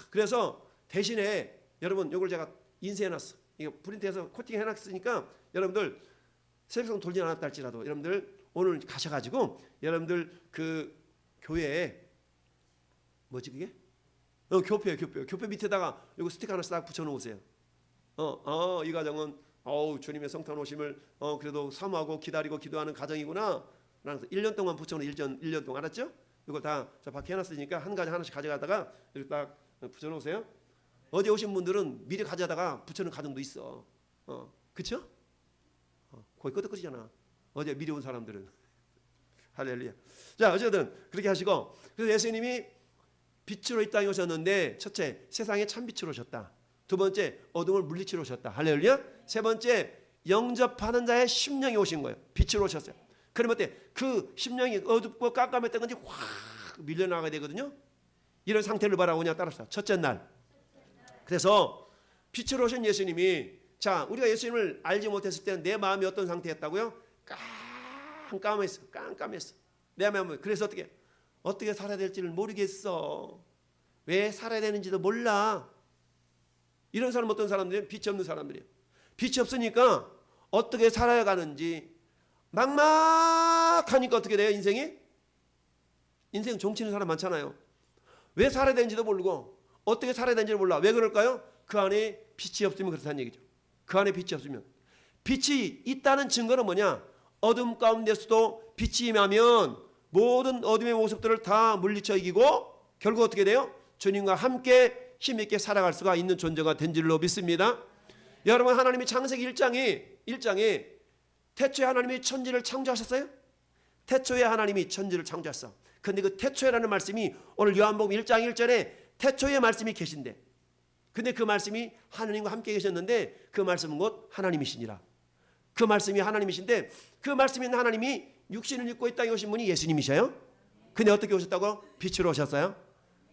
그래서 대신에 여러분 요걸 제가 인쇄해놨어. 이거 프린트해서 코팅해놨으니까 여러분들 새벽송 돌지 않았다 할지라도 여러분들 오늘 가셔가지고 여러분들 그 교회에 뭐지 그게? 교표 밑에다가 요거 스티커 하나 싹 붙여놓으세요. 이 가정은 주님의 성탄 오심을 그래도 사모하고 기다리고 기도하는 가정이구나. 1년 동안 붙여놓은 1년 동안 알았죠? 이거 다 저 밖에 해놨으니까 한 가지 하나씩 가져가다가 이렇게 딱 붙여놓으세요. 어제 오신 분들은 미리 가져다가 붙여놓은 가정도 있어. 그쵸? 거의 끄덕끄덕이잖아. 어제 미리 온 사람들은. 할렐루야. 자 어쨌든 그렇게 하시고 그래서 예수님이 빛으로 이 땅에 오셨는데 첫째 세상에 참 빛으로 오셨다. 두 번째 어둠을 물리치러 오셨다. 할렐루야. 세 번째 영접하는 자의 심령이 오신 거예요. 빛으로 오셨어요. 그러면 어때? 그 심령이 어둡고 깜깜했던 건지 확 밀려나가게 되거든요. 이런 상태를 바라보냐 따라서 첫째 날. 그래서 빛으로 오신 예수님이 자 우리가 예수님을 알지 못했을 때는 내 마음이 어떤 상태였다고요? 깜깜했어. 내 마음은 그래서 어떻게 살아야 될지를 모르겠어. 왜 살아야 되는지도 몰라. 이런 사람 어떤 사람들이에요? 빛이 없는 사람들이에요. 빛이 없으니까 어떻게 살아야 가는지 막막하니까 어떻게 돼요? 인생 종치는 사람 많잖아요. 왜 살아야 되는지도 모르고 어떻게 살아야 되는지를 몰라. 왜 그럴까요? 그 안에 빛이 없으면 그렇다는 얘기죠. 그 안에 빛이 없으면. 빛이 있다는 증거는 뭐냐? 어둠 가운데서도 빛이 임하면 모든 어둠의 모습들을 다 물리쳐 이기고 결국 어떻게 돼요? 주님과 함께 힘있게 살아갈 수가 있는 존재가 된 줄로 믿습니다. 여러분 하나님이 창세기 1장에 태초에 하나님이 천지를 창조하셨어요? 태초에 하나님이 천지를 창조했어. 근데 그 태초에라는 말씀이 오늘 요한복음 1장 1절에 태초에 말씀이 계신데 근데 그 말씀이 하나님과 함께 계셨는데 그 말씀은 곧 하나님이시니라. 그 말씀이 하나님이신데 그 말씀이 있는 하나님이 육신을 입고 이 땅에 오신 분이 예수님이셔요. 근데 어떻게 오셨다고? 빛으로 오셨어요.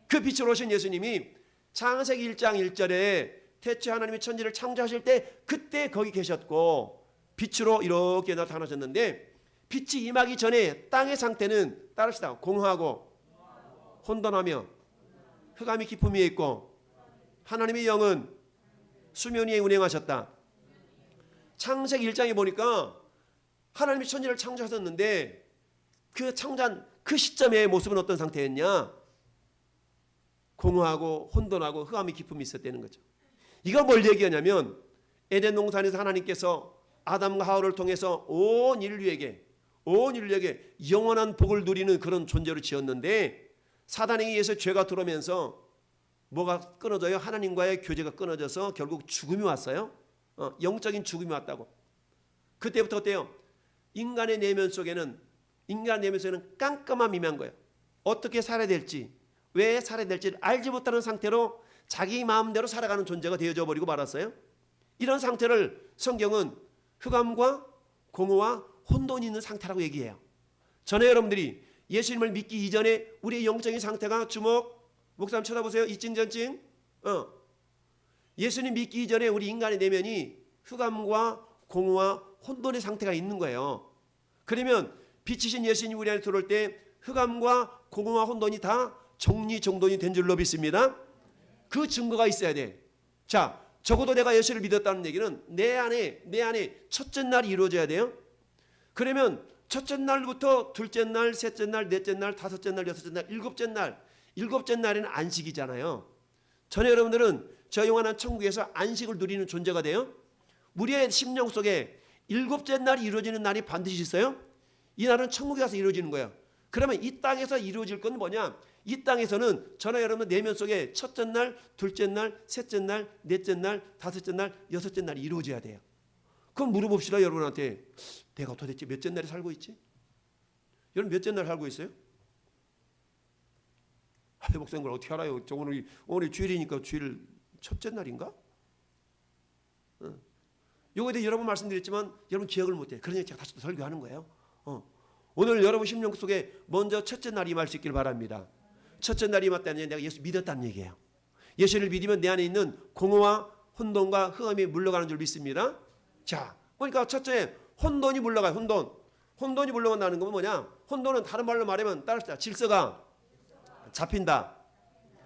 그 빛으로 오신 예수님이 창세기 1장 1절에 태초에 하나님이 천지를 창조하실 때 그때 거기 계셨고 빛으로 이렇게 나타나셨는데 빛이 임하기 전에 땅의 상태는 따릅시다. 공허하고 혼돈하며 흑암이 깊음 위에 있고 하나님의 영은 수면 위에 운행하셨다. 창세기 1장에 보니까 하나님이 천지를 창조하셨는데 그 창조한 그 시점의 모습은 어떤 상태였냐? 공허하고 혼돈하고 흑암이 깊음이 있었다는 거죠. 이거 뭘 얘기하냐면 에덴 동산에서 하나님께서 아담과 하와를 통해서 온 인류에게 영원한 복을 누리는 그런 존재로 지었는데 사단에 의해서 죄가 들어오면서 뭐가 끊어져요? 하나님과의 교제가 끊어져서 결국 죽음이 왔어요. 영적인 죽음이 왔다고. 그때부터 어때요? 인간의 내면 속에는 깜깜함이 임한 거예요. 어떻게 살아야 될지, 왜 살아야 될지를 알지 못하는 상태로 자기 마음대로 살아가는 존재가 되어져 버리고 말았어요. 이런 상태를 성경은 흑암과 공허와 혼돈이 있는 상태라고 얘기해요. 전에 여러분들이 예수님을 믿기 이전에 우리의 영적인 상태가 주목, 목사님 쳐다보세요. 이증 전증. 예수님 믿기 이전에 우리 인간의 내면이 흑암과 공허와 혼돈의 상태가 있는 거예요. 그러면 빛이신 예수님이 우리 안에 들어올 때 흑암과 공허와 혼돈이 다 정리정돈이 된 줄로 믿습니다. 그 증거가 있어야 돼. 자, 적어도 내가 예수를 믿었다는 얘기는 내 안에 첫째 날이 이루어져야 돼요. 그러면 첫째 날부터 둘째 날, 셋째 날, 넷째 날, 다섯째 날, 여섯째 날, 일곱째 날에는 안식이잖아요. 전에 여러분들은 저 영원한 천국에서 안식을 누리는 존재가 돼요. 우리의 심령 속에 일곱째 날이 이루어지는 날이 반드시 있어요. 이 날은 천국에 가서 이루어지는 거예요. 그러면 이 땅에서 이루어질 건 뭐냐? 이 땅에서는 저나 여러분 내면 속에 첫째 날, 둘째 날, 셋째 날, 넷째 날, 다섯째 날, 여섯째 날이 이루어져야 돼요. 그럼 물어봅시다. 여러분한테 내가 도대체 몇째 날에 살고 있지? 여러분 몇째 날 살고 있어요? 목사님 걸 어떻게 알아요? 저 오늘 주일이니까 주일 첫째 날인가? 요거에 대해 여러 번 말씀드렸지만 여러분 기억을 못해요. 그러니까 제가 다시 또 설교하는 거예요. 오늘 여러분 심령 속에 먼저 첫째 날이 임할 수 있길 바랍니다. 첫째 날이 임했다는 얘기는 내가 예수 믿었다는 얘기예요. 예수를 믿으면 내 안에 있는 공허와 혼돈과 흑암이 물러가는 줄 믿습니다. 자, 그러니까 첫째 혼돈이 물러가요. 혼돈이 물러간다는 건 뭐냐? 혼돈은 다른 말로 말하면 따라합시다. 질서가 잡힌다.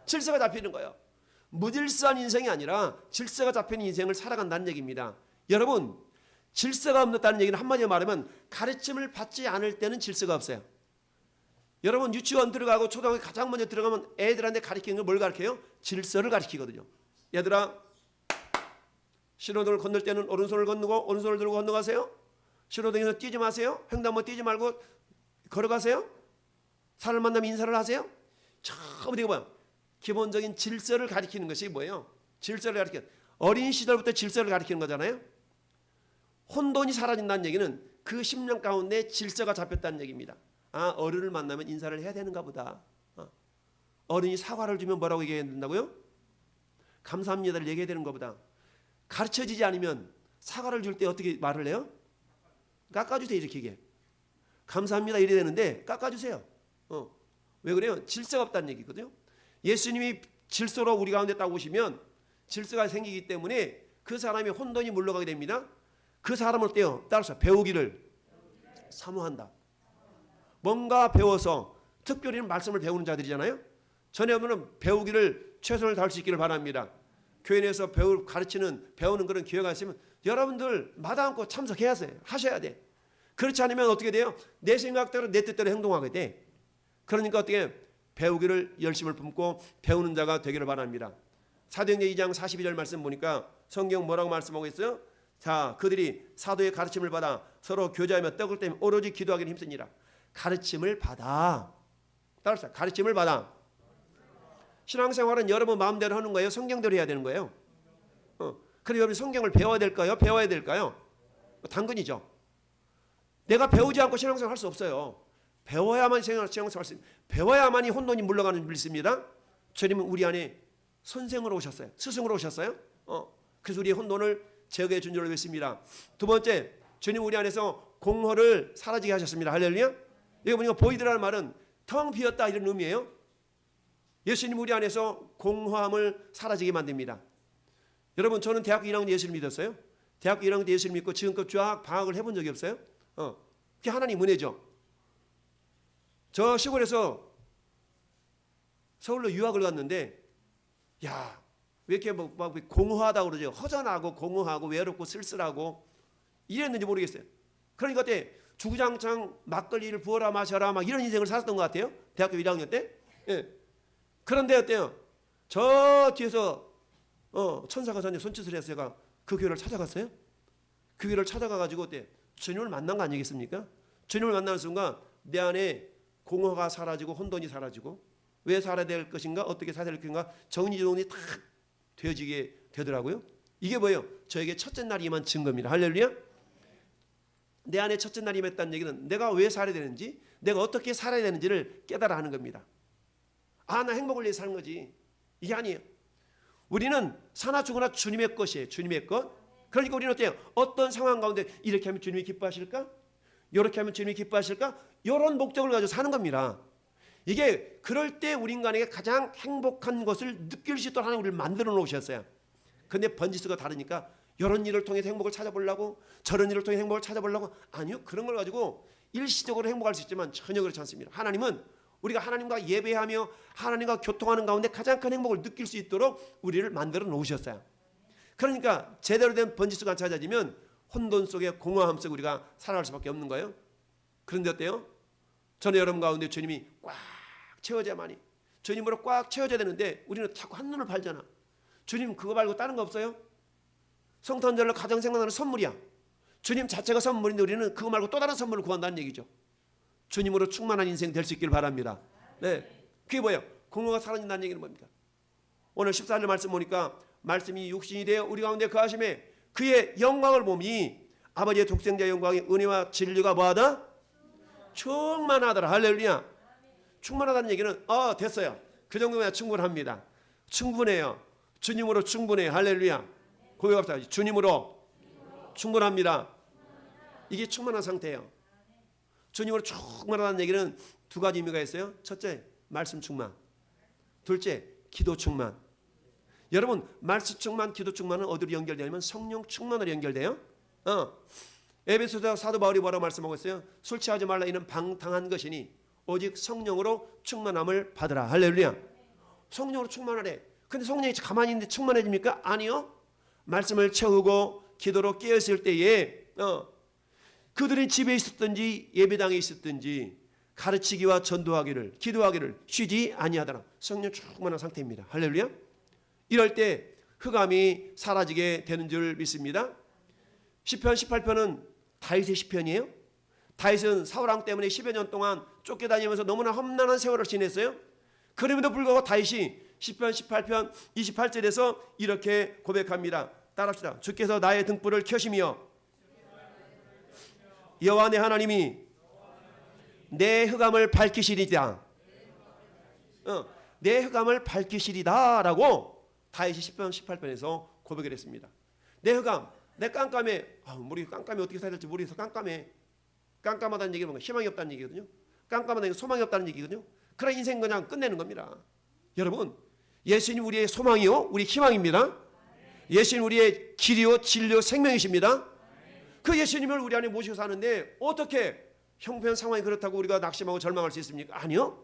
질서가 잡히는 거예요. 무질서한 인생이 아니라 질서가 잡히는 인생을 살아간다는 얘기입니다. 여러분, 질서가 없다는 얘기는 한마디로 말하면 가르침을 받지 않을 때는 질서가 없어요. 여러분 유치원 들어가고 초등학교 가장 먼저 들어가면 애들한테 가르치는 걸 뭘 가르쳐요? 질서를 가르치거든요. 얘들아, 신호등을 건널 때는 오른손을 건너고 오른손을 들고 건너가세요. 신호등에서 뛰지 마세요. 횡단보 뛰지 말고 걸어가세요. 사람을 만나면 인사를 하세요. 처음 이거 봐요. 기본적인 질서를 가리키는 것이 뭐예요? 질서를 가리키는, 어린 시절부터 질서를 가리키는 거잖아요. 혼돈이 사라진다는 얘기는 그 심령 가운데 질서가 잡혔다는 얘기입니다. 아, 어른을 만나면 인사를 해야 되는가 보다. 어른이 사과를 주면 뭐라고 얘기해야 된다고요? 감사합니다를 얘기해야 되는가 보다. 가르쳐지지 않으면 사과를 줄 때 어떻게 말을 해요? 깎아주세요. 이렇게 얘기해. 감사합니다 이래야 되는데 깎아주세요. 왜 그래요? 질서가 없다는 얘기거든요. 예수님이 질서로 우리 가운데 딱 오시면 질서가 생기기 때문에 그 사람이 혼돈이 물러가게 됩니다. 그 사람을 어때요? 따라서 배우기를 사모한다. 뭔가 배워서, 특별히 말씀을 배우는 자들이잖아요. 전에 보면 배우기를 최선을 다할 수 있기를 바랍니다. 교회 내에서 배우는 그런 기회가 있으면 여러분들 마다 않고 하셔야 돼. 그렇지 않으면 어떻게 돼요? 내 생각대로 내 뜻대로 행동하게 돼. 그러니까 어떻게 배우기를 열심을 품고 배우는 자가 되기를 바랍니다. 사도행전 2장 42절 말씀 보니까 성경 뭐라고 말씀하고 있어요? 자, 그들이 사도의 가르침을 받아 서로 교제하며 떡을 떼며 오로지 기도하기를 힘쓰니라. 가르침을 받아. 따라서 가르침을 받아. 신앙생활은 여러분 마음대로 하는 거예요? 성경대로 해야 되는 거예요? 그럼 여러분 성경을 배워야 될까요? 배워야 될까요? 당근이죠. 내가 배우지 않고 신앙생활 할 수 없어요. 배워야만 신앙생활 할 수 있습니다. 배워야만이 혼돈이 물러가는 줄 믿습니다. 주님은 우리 안에 선생으로 오셨어요. 스승으로 오셨어요. 그래서 우리의 혼돈을 제거해 준 줄로 믿습니다. 두 번째, 주님 우리 안에서 공허를 사라지게 하셨습니다. 할렐루야. 여기 보니까 보이드라는 말은 텅 비었다 이런 의미예요. 예수님 우리 안에서 공허함을 사라지게 만듭니다. 여러분, 저는 대학교 1학년 때 예수를 믿었어요. 대학교 1학년 때 예수를 믿고 지금껏 쫙 방학을 해본 적이 없어요. 그게 하나님 은혜죠. 저 시골에서 서울로 유학을 갔는데, 야, 왜 이렇게 막 공허하다고 그러죠? 허전하고 공허하고 외롭고 쓸쓸하고 이랬는지 모르겠어요. 그러니까 그때 주구장창 막걸리를 부어라 마셔라 막 이런 인생을 살았던 것 같아요. 대학교 1학년 때. 예. 그런데 어때요? 저 뒤에서 천사가 저한테 손짓을 해서 제가 그 교회를 찾아갔어요. 그 교회를 찾아가가지고 어때? 주님을 만난 거 아니겠습니까? 주님을 만나는 순간 내 안에 공허가 사라지고 혼돈이 사라지고 왜 살아야 될 것인가? 어떻게 살아야 될 것인가? 정리정돈이 탁 되어지게 되더라고요. 이게 뭐예요? 저에게 첫째 날이 임한 증거입니다. 할렐루야. 내 안에 첫째 날이 임했다는 얘기는 내가 왜 살아야 되는지, 내가 어떻게 살아야 되는지를 깨달아 하는 겁니다. 아, 나 행복을 위해 사는 거지. 이게 아니에요. 우리는 사나 죽으나 주님의 것이에요. 주님의 것. 그러니까 우리는 어때요? 어떤 상황 가운데 이렇게 하면 주님이 기뻐하실까? 이렇게 하면 주님이 기뻐하실까? 이런 목적을 가지고 사는 겁니다. 이게 그럴 때 우리 인간에게 가장 행복한 것을 느낄 수 있도록 하나님 우리를 만들어 놓으셨어요. 근데 번지수가 다르니까 이런 일을 통해서 행복을 찾아보려고, 저런 일을 통해 행복을 찾아보려고, 아니요, 그런 걸 가지고 일시적으로 행복할 수 있지만 전혀 그렇지 않습니다. 하나님은 우리가 하나님과 예배하며 하나님과 교통하는 가운데 가장 큰 행복을 느낄 수 있도록 우리를 만들어 놓으셨어요. 그러니까 제대로 된 번지수가 찾아지면 혼돈 속에 공허함 속에 우리가 살아갈 수밖에 없는 거예요. 그런데 어때요? 저는 여러분 가운데 주님이 꽉 채워져야만이, 주님으로 꽉 채워져야 되는데 우리는 자꾸 한눈을 팔잖아. 주님 그거 말고 다른 거 없어요? 성탄절로 가장 생각나는 선물이야. 주님 자체가 선물인데 우리는 그거 말고 또 다른 선물을 구한다는 얘기죠. 주님으로 충만한 인생 될 수 있길 바랍니다. 네, 그게 뭐예요? 공허가 사라진다는 얘기는 뭡니까? 오늘 14절 말씀 보니까 말씀이 육신이 되어 우리 가운데 거하심에 그의 영광을 보니 아버지의 독생자의 영광의 은혜와 진리가 뭐하다? 충만하더라. 할렐루야. 충만하다는 얘기는 됐어요. 그 정도면 충분합니다. 충분해요. 주님으로 충분해요. 할렐루야. 고백합시다. 주님으로 충분합니다. 이게 충만한 상태예요. 주님으로 충만하다는 얘기는 두 가지 의미가 있어요. 첫째, 말씀 충만. 둘째, 기도 충만. 여러분, 말씀 충만, 기도 충만은 어디로 연결되냐면 성령 충만으로 연결돼요. 에베소서 사도 바울이 뭐라고 말씀하고 있어요? 술 취하지 말라 이는 방탕한 것이니 오직 성령으로 충만함을 받으라. 할렐루야. 성령으로 충만하래. 근데 성령이 가만히 있는데 충만해집니까? 아니요. 말씀을 채우고 기도로 깨었을 때에 그들이 집에 있었든지 예배당에 있었든지 가르치기와 전도하기를, 기도하기를 쉬지 아니하더라. 성령 충만한 상태입니다. 할렐루야. 이럴 때 흑암이 사라지게 되는 줄 믿습니다. 시편 18편은 다윗의 시편이에요. 다윗은 사울왕 때문에 10여 년 동안 쫓겨다니면서 너무나 험난한 세월을 지냈어요. 그럼에도 불구하고 다윗이 시편 18편 28절에서 이렇게 고백합니다. 따라합시다. 주께서 나의 등불을 켜시며 여호와 내 하나님이 내 흑암을 밝히시리다. 내 흑암을 밝히시리다라고 다윗이 시편 18편에서 고백을 했습니다. 내 흑암, 내 깜깜해. 우리 깜깜해 어떻게 살아야 될지 모르겠어. 깜깜해. 깜깜하다는 얘기는 뭔가 희망이 없다는 얘기거든요. 깜깜하다는 얘기는 소망이 없다는 얘기거든요. 그런 인생 그냥 끝내는 겁니다. 여러분, 예수님 우리의 소망이요, 우리 희망입니다. 예수님 우리의 길이요, 진리요, 생명이십니다. 그 예수님을 우리 안에 모시고 사는데 어떻게 형편 상황이 그렇다고 우리가 낙심하고 절망할 수 있습니까? 아니요.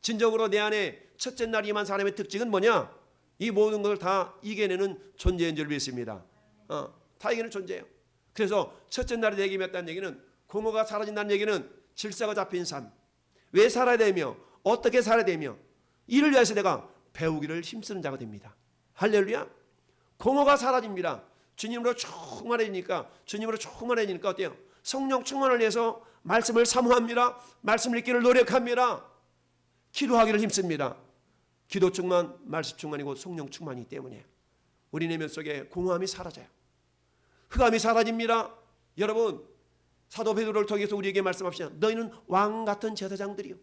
진정으로 내 안에 첫째 날 임한 사람의 특징은 뭐냐? 이 모든 것을 다 이겨내는 존재인 줄 믿습니다. 다 이겨내는 존재예요. 그래서 첫째 날에 내게 임했다는 얘기는 공허가 사라진다는 얘기는 질서가 잡힌 삶. 왜 살아야 되며 어떻게 살아야 되며 이를 위해서 내가 배우기를 힘쓰는 자가 됩니다. 할렐루야. 공허가 사라집니다. 주님으로 충만해지니까 어때요? 성령 충만을 위해서 말씀을 사모합니다. 말씀을 읽기를 노력합니다. 기도하기를 힘씁니다. 기도 충만, 말씀 충만이고 성령 충만이기 때문에 우리 내면 속에 공허함이 사라져요. 흑암이 사라집니다. 여러분, 사도 베드로를 통해서 우리에게 말씀합시다. 너희는 왕 같은 제사장들이요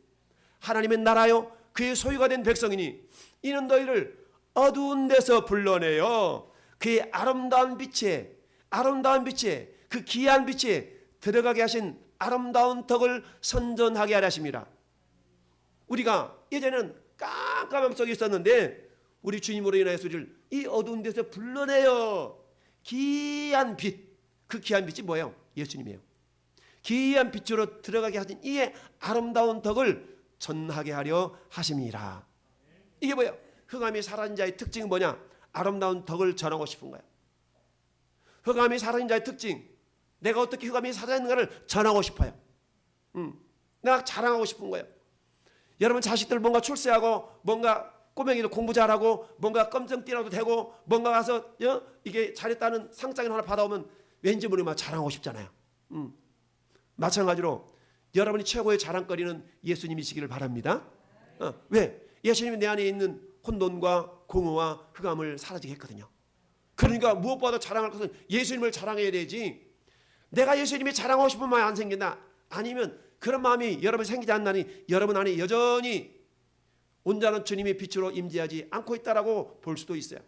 하나님의 나라요 그의 소유가 된 백성이니 이는 너희를 어두운 데서 불러내어 그의 아름다운 빛에 그 귀한 빛에 들어가게 하신 아름다운 덕을 선전하게 하려 하십니다. 우리가 예전에는 깜깜함 속에 있었는데 우리 주님으로 인하여서 우리를 이 어두운 데서 불러내어 귀한 빛, 그 귀한 빛이 뭐예요? 예수님이에요. 귀한 빛으로 들어가게 하신 이의 아름다운 덕을 전하게 하려 하심이라. 이게 뭐예요? 흑암이 사라진 자의 특징은 뭐냐? 아름다운 덕을 전하고 싶은 거예요. 흑암이 사라진 자의 특징, 내가 어떻게 흑암이 사라졌는가를 전하고 싶어요. 내가 자랑하고 싶은 거예요. 여러분 자식들 뭔가 출세하고 뭔가 꼬맹이도 공부 잘하고 뭔가 껌정띠라도 되고 뭔가 가서 이게 잘했다는 상장을 하나 받아오면 왠지 모르면 자랑하고 싶잖아요. 마찬가지로 여러분이 최고의 자랑거리는 예수님이시기를 바랍니다. 왜? 예수님이 내 안에 있는 혼돈과 공허와 흑암을 사라지게 했거든요. 그러니까 무엇보다 자랑할 것은 예수님을 자랑해야 되지. 내가 예수님이 자랑하고 싶은 마음이 안 생긴다. 아니면 그런 마음이 여러분 생기지 않나니 여러분 안에 여전히 온전한 주님의 빛으로 임재하지 않고 있다라고 볼 수도 있어요.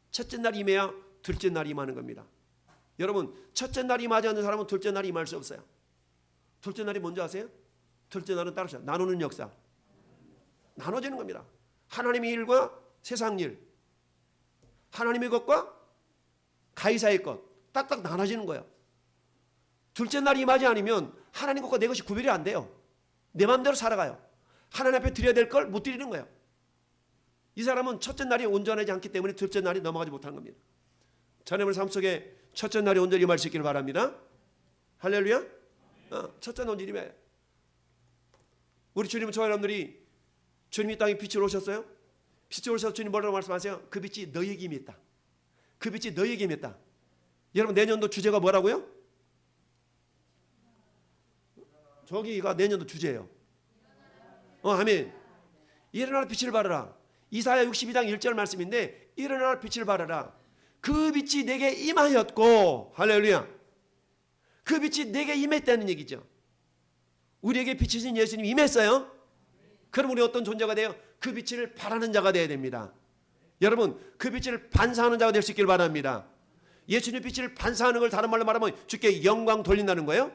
첫째 날 임해야 둘째 날 임하는 겁니다. 여러분 첫째 날이 맞이하는 사람은 둘째 날이 임할 수 없어요. 둘째 날이 뭔지 아세요? 둘째 날은 따르죠. 나누는 역사. 나눠지는 겁니다. 하나님의 일과 세상 일, 하나님의 것과 가이사의 것 딱딱 나눠지는 거예요. 둘째 날이 임하지 않으면 하나님 것과 내 것이 구별이 안 돼요. 내 마음대로 살아가요. 하나님 앞에 드려야 될 걸 못 드리는 거예요. 이 사람은 첫째 날이 온전하지 않기 때문에 둘째 날이 넘어가지 못하는 겁니다. 자녀의 삶 속에 첫째 날이 온전히 임할 수 있기를 바랍니다. 할렐루야. 첫째 날은 온전히 임해요. 우리 주님은 저와 여러분들이 주님이 땅에 빛으로 오셨어요. 빛으로 오셔서 주님 뭐라고 말씀하세요? 그 빛이 너희에게 임했다. 그 빛이 너희에게 임했다. 여러분 내년도 주제가 뭐라고요? 저기가 내년도 주제예요. 아멘. 일어나라 빛을 발하라. 이사야 62장 1절 말씀인데 일어나라 빛을 발하라. 그 빛이 내게 임하였고 할렐루야. 그 빛이 내게 임했다는 얘기죠. 우리에게 비치신 예수님 임했어요. 그럼 우리 어떤 존재가 돼요? 그 빛을 발하는 자가 되어야 됩니다. 여러분 그 빛을 반사하는 자가 될 수 있길 바랍니다. 예수님의 빛을 반사하는 걸 다른 말로 말하면 주께 영광 돌린다는 거예요.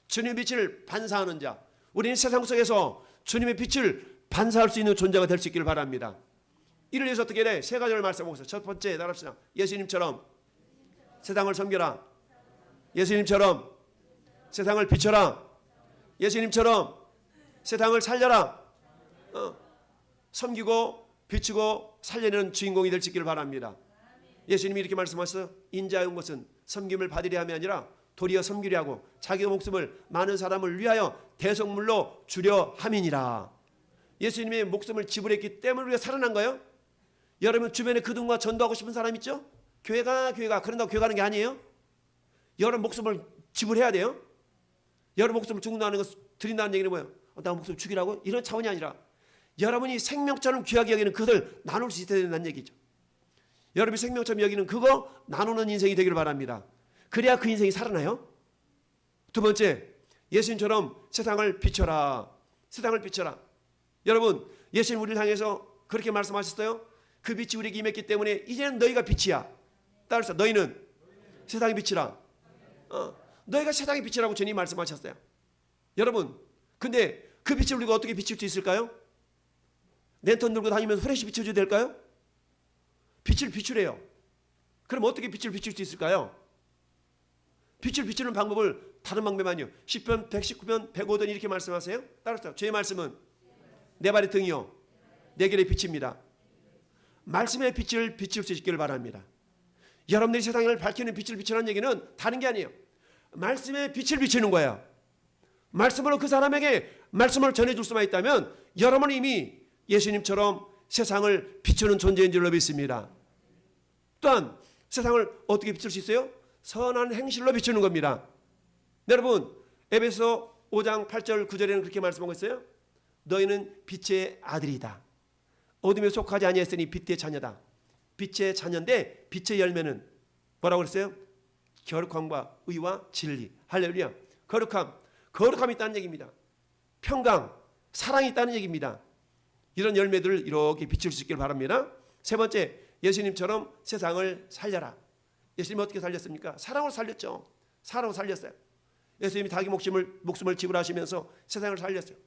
주님의 빛을 반사하는 자. 우리는 세상 속에서 주님의 빛을 반사할 수 있는 존재가 될 수 있기를 바랍니다. 이를 위해서 어떻게 돼? 세 가지를 말씀하고 있어요. 첫 번째 따라합시다. 예수님처럼 세상을 섬겨라. 예수님처럼 세상을 비춰라. 예수님처럼 세상을 살려라. 섬기고 비추고 살리는 주인공이 될 수 있기를 바랍니다. 예수님이 이렇게 말씀하셨어요. 인자의 온 것은 섬김을 받으려 함이 아니라 도리어 섬기려 하고 자기의 목숨을 많은 사람을 위하여 대속물로 주려 함이니라. 예수님의 목숨을 지불했기 때문에 우리가 살아난 거예요. 여러분 주변에 그분과 전도하고 싶은 사람 있죠? 교회가 그런다고 교회 가는 게 아니에요. 여러분 목숨을 지불해야 돼요. 여러분 목숨을 죽는다는 것 드린다는 얘기는 뭐예요? 나 목숨 죽이라고? 이런 차원이 아니라 여러분이 생명처럼 귀하게 여기는 그것을 나눌 수 있어야 된다는 얘기죠. 여러분이 생명처럼 여기는 그거 나누는 인생이 되기를 바랍니다. 그래야 그 인생이 살아나요. 두 번째, 예수님처럼 세상을 비춰라. 세상을 비춰라. 여러분 예수님 우리를 향해서 그렇게 말씀하셨어요. 그 빛이 우리에게 임했기 때문에 이제는 너희가 빛이야. 따라서 너희는 세상의 빛이라. 너희가 세상의 빛이라고 주님이 말씀하셨어요. 여러분 근데 그 빛을 우리가 어떻게 비출 수 있을까요? 랜턴 들고 다니면서 후레쉬 비춰줘야 될까요? 빛을 비추래요. 그럼 어떻게 빛을 비출 수 있을까요? 빛을 비추는 방법을 다른 방법이 아니에요. 10편 119편 105편 이렇게 말씀하세요. 따라서 주의 말씀은 내 발의 등이요 내 길의 빛입니다. 말씀의 빛을 비출 수 있기를 바랍니다. 여러분들이 세상을 밝히는 빛을 비추라는 얘기는 다른 게 아니에요. 말씀의 빛을 비추는 거예요. 말씀으로 그 사람에게 말씀을 전해줄 수만 있다면 여러분은 이미 예수님처럼 세상을 비추는 존재인 줄로 믿습니다. 또한 세상을 어떻게 비출 수 있어요? 선한 행실로 비추는 겁니다. 여러분 에베소 5장 8절 9절에는 그렇게 말씀하고 있어요. 너희는 빛의 아들이다. 어둠에 속하지 아니했으니 빛의 자녀다. 빛의 자녀인데 빛의 열매는 뭐라고 그랬어요? 거룩함과 의와 진리. 할렐루야. 거룩함이 있다는 얘기입니다. 평강, 사랑이 있다는 얘기입니다. 이런 열매들을 이렇게 비출 수 있길 바랍니다. 세 번째, 예수님처럼 세상을 살려라. 예수님이 어떻게 살렸습니까? 사랑으로 살렸죠. 사랑으로 살렸어요. 예수님이 자기 목숨을 지불하시면서 세상을 살렸어요.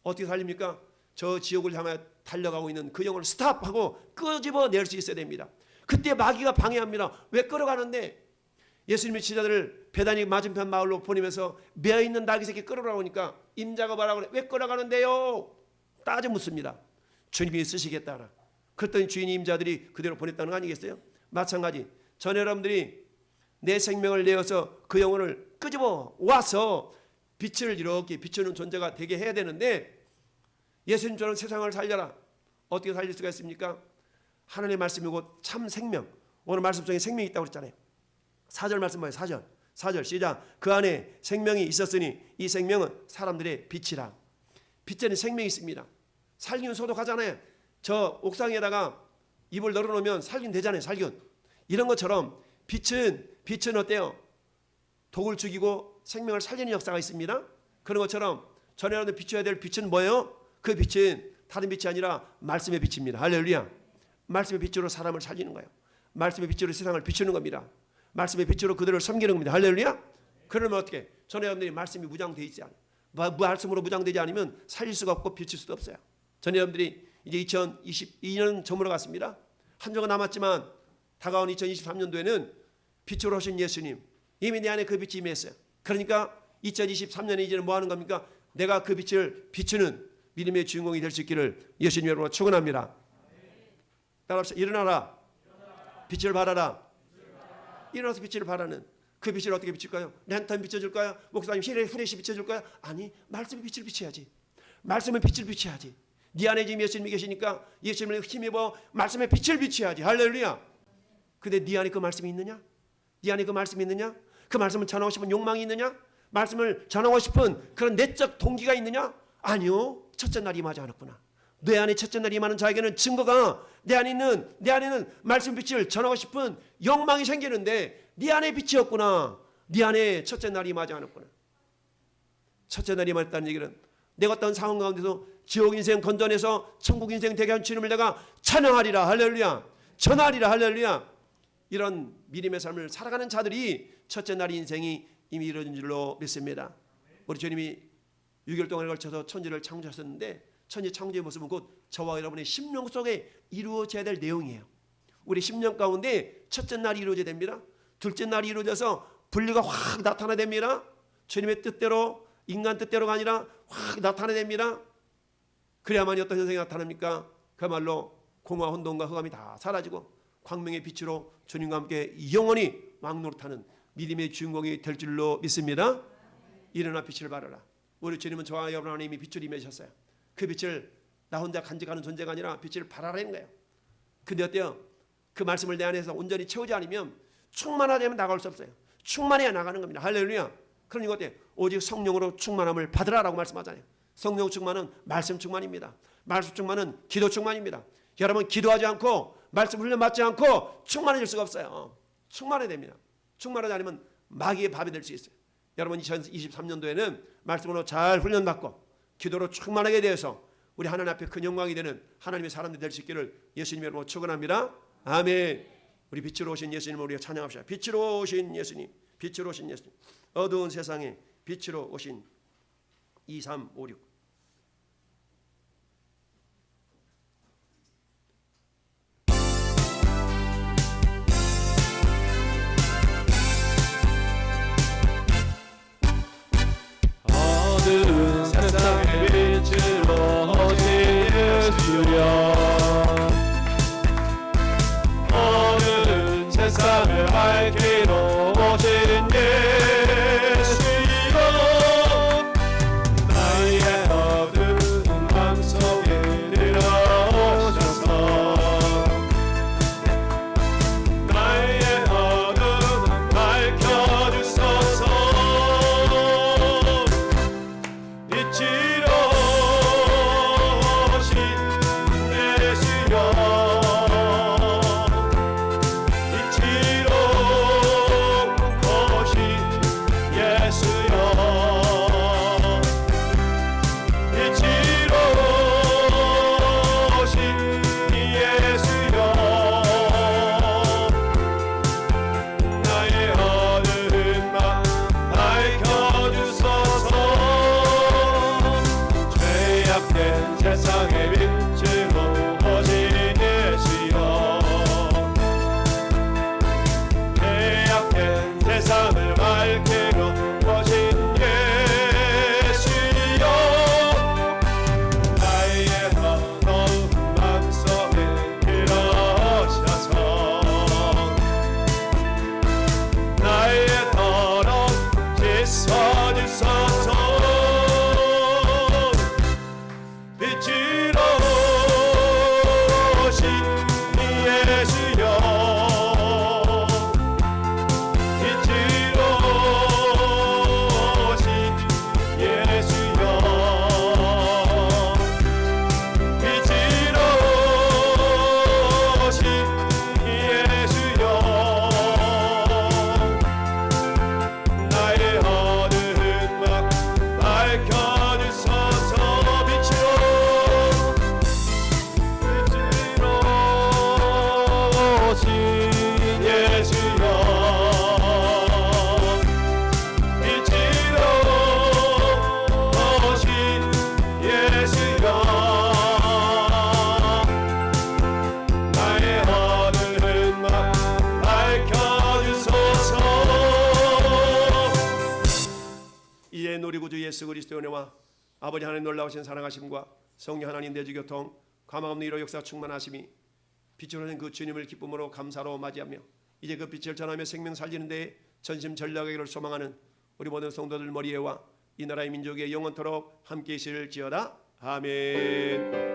어떻게 살립니까? 저 지옥을 향해 달려가고 있는 그 영혼을 스탑하고 끄집어낼 수 있어야 됩니다. 그때 마귀가 방해합니다. 왜 끌어가는데? 예수님이 제자들을 베다니 맞은편 마을로 보내면서 매어있는 나귀 새끼 끌어가오니까 임자가 뭐라고 그래? 왜 끌어가는데요? 따져 묻습니다. 주님이 쓰시겠다. 그랬더니 주인이 임자들이 그대로 보냈다는 거 아니겠어요? 마찬가지 전 여러분들이 내 생명을 내어서 그 영혼을 끄집어 와서 빛을 이렇게 비추는 존재가 되게 해야 되는데 예수님처럼 세상을 살려라. 어떻게 살릴 수가 있습니까? 하나님의 말씀이고 참 생명. 오늘 말씀 중에 생명이 있다고 그랬잖아요. 4절 말씀 봐요. 4절 시작. 그 안에 생명이 있었으니 이 생명은 사람들의 빛이라. 빛에는 생명이 있습니다. 살균 소독하잖아요. 저 옥상에다가 입을 널어놓으면 살균 되잖아요. 살균. 이런 것처럼 빛은 어때요? 독을 죽이고 생명을 살리는 역사가 있습니다. 그런 것처럼 전에 여러분들 비춰야 될 빛은 뭐예요? 그 빛은 다른 빛이 아니라 말씀의 빛입니다. 할렐루야. 말씀의 빛으로 사람을 살리는 거예요. 말씀의 빛으로 세상을 비추는 겁니다. 말씀의 빛으로 그들을 섬기는 겁니다. 할렐루야. 그러면 어떻게? 저는 여러분들이 말씀이 무장되어 있지 않아요. 말씀으로 무장되지 않으면 살릴 수가 없고 비칠 수도 없어요. 저는 여러분들이 이제 2022년 저물어 갔습니다. 한 주가 남았지만 다가온 2023년도에는 빛으로 오신 예수님, 이미 내 안에 그 빛이 임했어요. 그러니까 2023년에 이제는 뭐 하는 겁니까? 내가 그 빛을 비추는 믿음의 주인공이 될 수 있기를 예수님 여러분을 축원합니다. 따라합시다. 일어나라. 빛을 발하라. 일어나서 빛을 발하는 그 빛을 어떻게 비출까요? 랜턴 비춰줄까요? 목사님 후레쉬 비춰줄까요? 아니, 말씀의 빛을 비춰야지. 말씀의 빛을 비춰야지. 네 안에 지금 예수님이 계시니까 예수님을 힘입어 말씀의 빛을 비춰야지. 할렐루야. 근데 네 안에 그 말씀이 있느냐? 네 안에 그 말씀이 있느냐? 그 말씀을 전하고 싶은 욕망이 있느냐? 말씀을 전하고 싶은 그런 내적 동기가 있느냐? 아니요. 첫째 날이 임하지 않았구나. 내 안에 첫째 날이 임하는 자에게는 증거가 내 안에는 말씀 빛을 전하고 싶은 욕망이 생기는데 네 안에 빛이 없구나. 네 안에 첫째 날이 임하지 않았구나. 첫째 날이 임했다는 얘기는 내가 어떤 상황 가운데서 지옥 인생 건져내서 천국 인생 되게 한 주님을 내가 찬양하리라. 할렐루야. 전하리라. 할렐루야. 이런 믿음의 삶을 살아가는 자들이 첫째 날 인생이 이미 이루어진 줄로 믿습니다. 우리 주님이 6일 동안에 걸쳐서 천지를 창조하셨는데 천지 창조의 모습은 곧 저와 여러분의 심령 속에 이루어져야 될 내용이에요. 우리 심령 가운데 첫째 날이 이루어져야 됩니다. 둘째 날이 이루어져서 분리가 확 나타나야 됩니다. 주님의 뜻대로 인간 뜻대로가 아니라 확 나타나야 됩니다. 그래야만이 어떤 현상이 나타납니까? 그야말로 공허와 혼돈과 흑암이 다 사라지고 광명의 빛으로 주님과 함께 영원히 왕노릇하는 믿음의 주인공이 될 줄로 믿습니다. 일어나 빛을 발하라. 우리 주님은 저와 여러분 안에 이미 빛을 임하셨어요. 그 빛을 나 혼자 간직하는 존재가 아니라 빛을 발하라는 거예요. 근데 어때요? 그 말씀을 내 안에서 온전히 채우지 않으면 충만하자면 나갈 수 없어요. 충만해야 나가는 겁니다. 할렐루야. 그러니까 어때요? 오직 성령으로 충만함을 받으라라고 말씀하잖아요. 성령 충만은 말씀 충만입니다. 말씀 충만은 기도 충만입니다. 여러분 기도하지 않고 말씀 훈련 받지 않고 충만해질 수가 없어요. 충만해야 됩니다. 충만하지 않으면 마귀의 밥이 될 수 있어요. 여러분 2023년도에는 말씀으로 잘 훈련받고 기도로 충만하게 되어서 우리 하나님 앞에 큰 영광이 되는 하나님의 사람들 될 수 있기를 예수님 여러분 축원합니다. 아멘. 우리 빛으로 오신 예수님을 우리가 찬양합시다. 빛으로 오신 예수님, 빛으로 오신 예수님, 어두운 세상에 빛으로 오신 2, 3, 5, 6. 어두운 세상에 빛으로 오신 예수여, 어두운 세상을 밝히러 오신 예수여, 나의 예수 그리스도의 은혜와 아버지 하나님 놀라우신 사랑하심과 성령 하나님 내주교통 가망 없는 이로 역사 충만하심이 빛으로 오신 그 주님을 기쁨으로 감사로 맞이하며 이제 그 빛을 전하며 생명 살리는 데에 전심전력하기를 소망하는 우리 모든 성도들 머리에와 이 나라의 민족의 영원토록 함께 있을지어다. 아멘.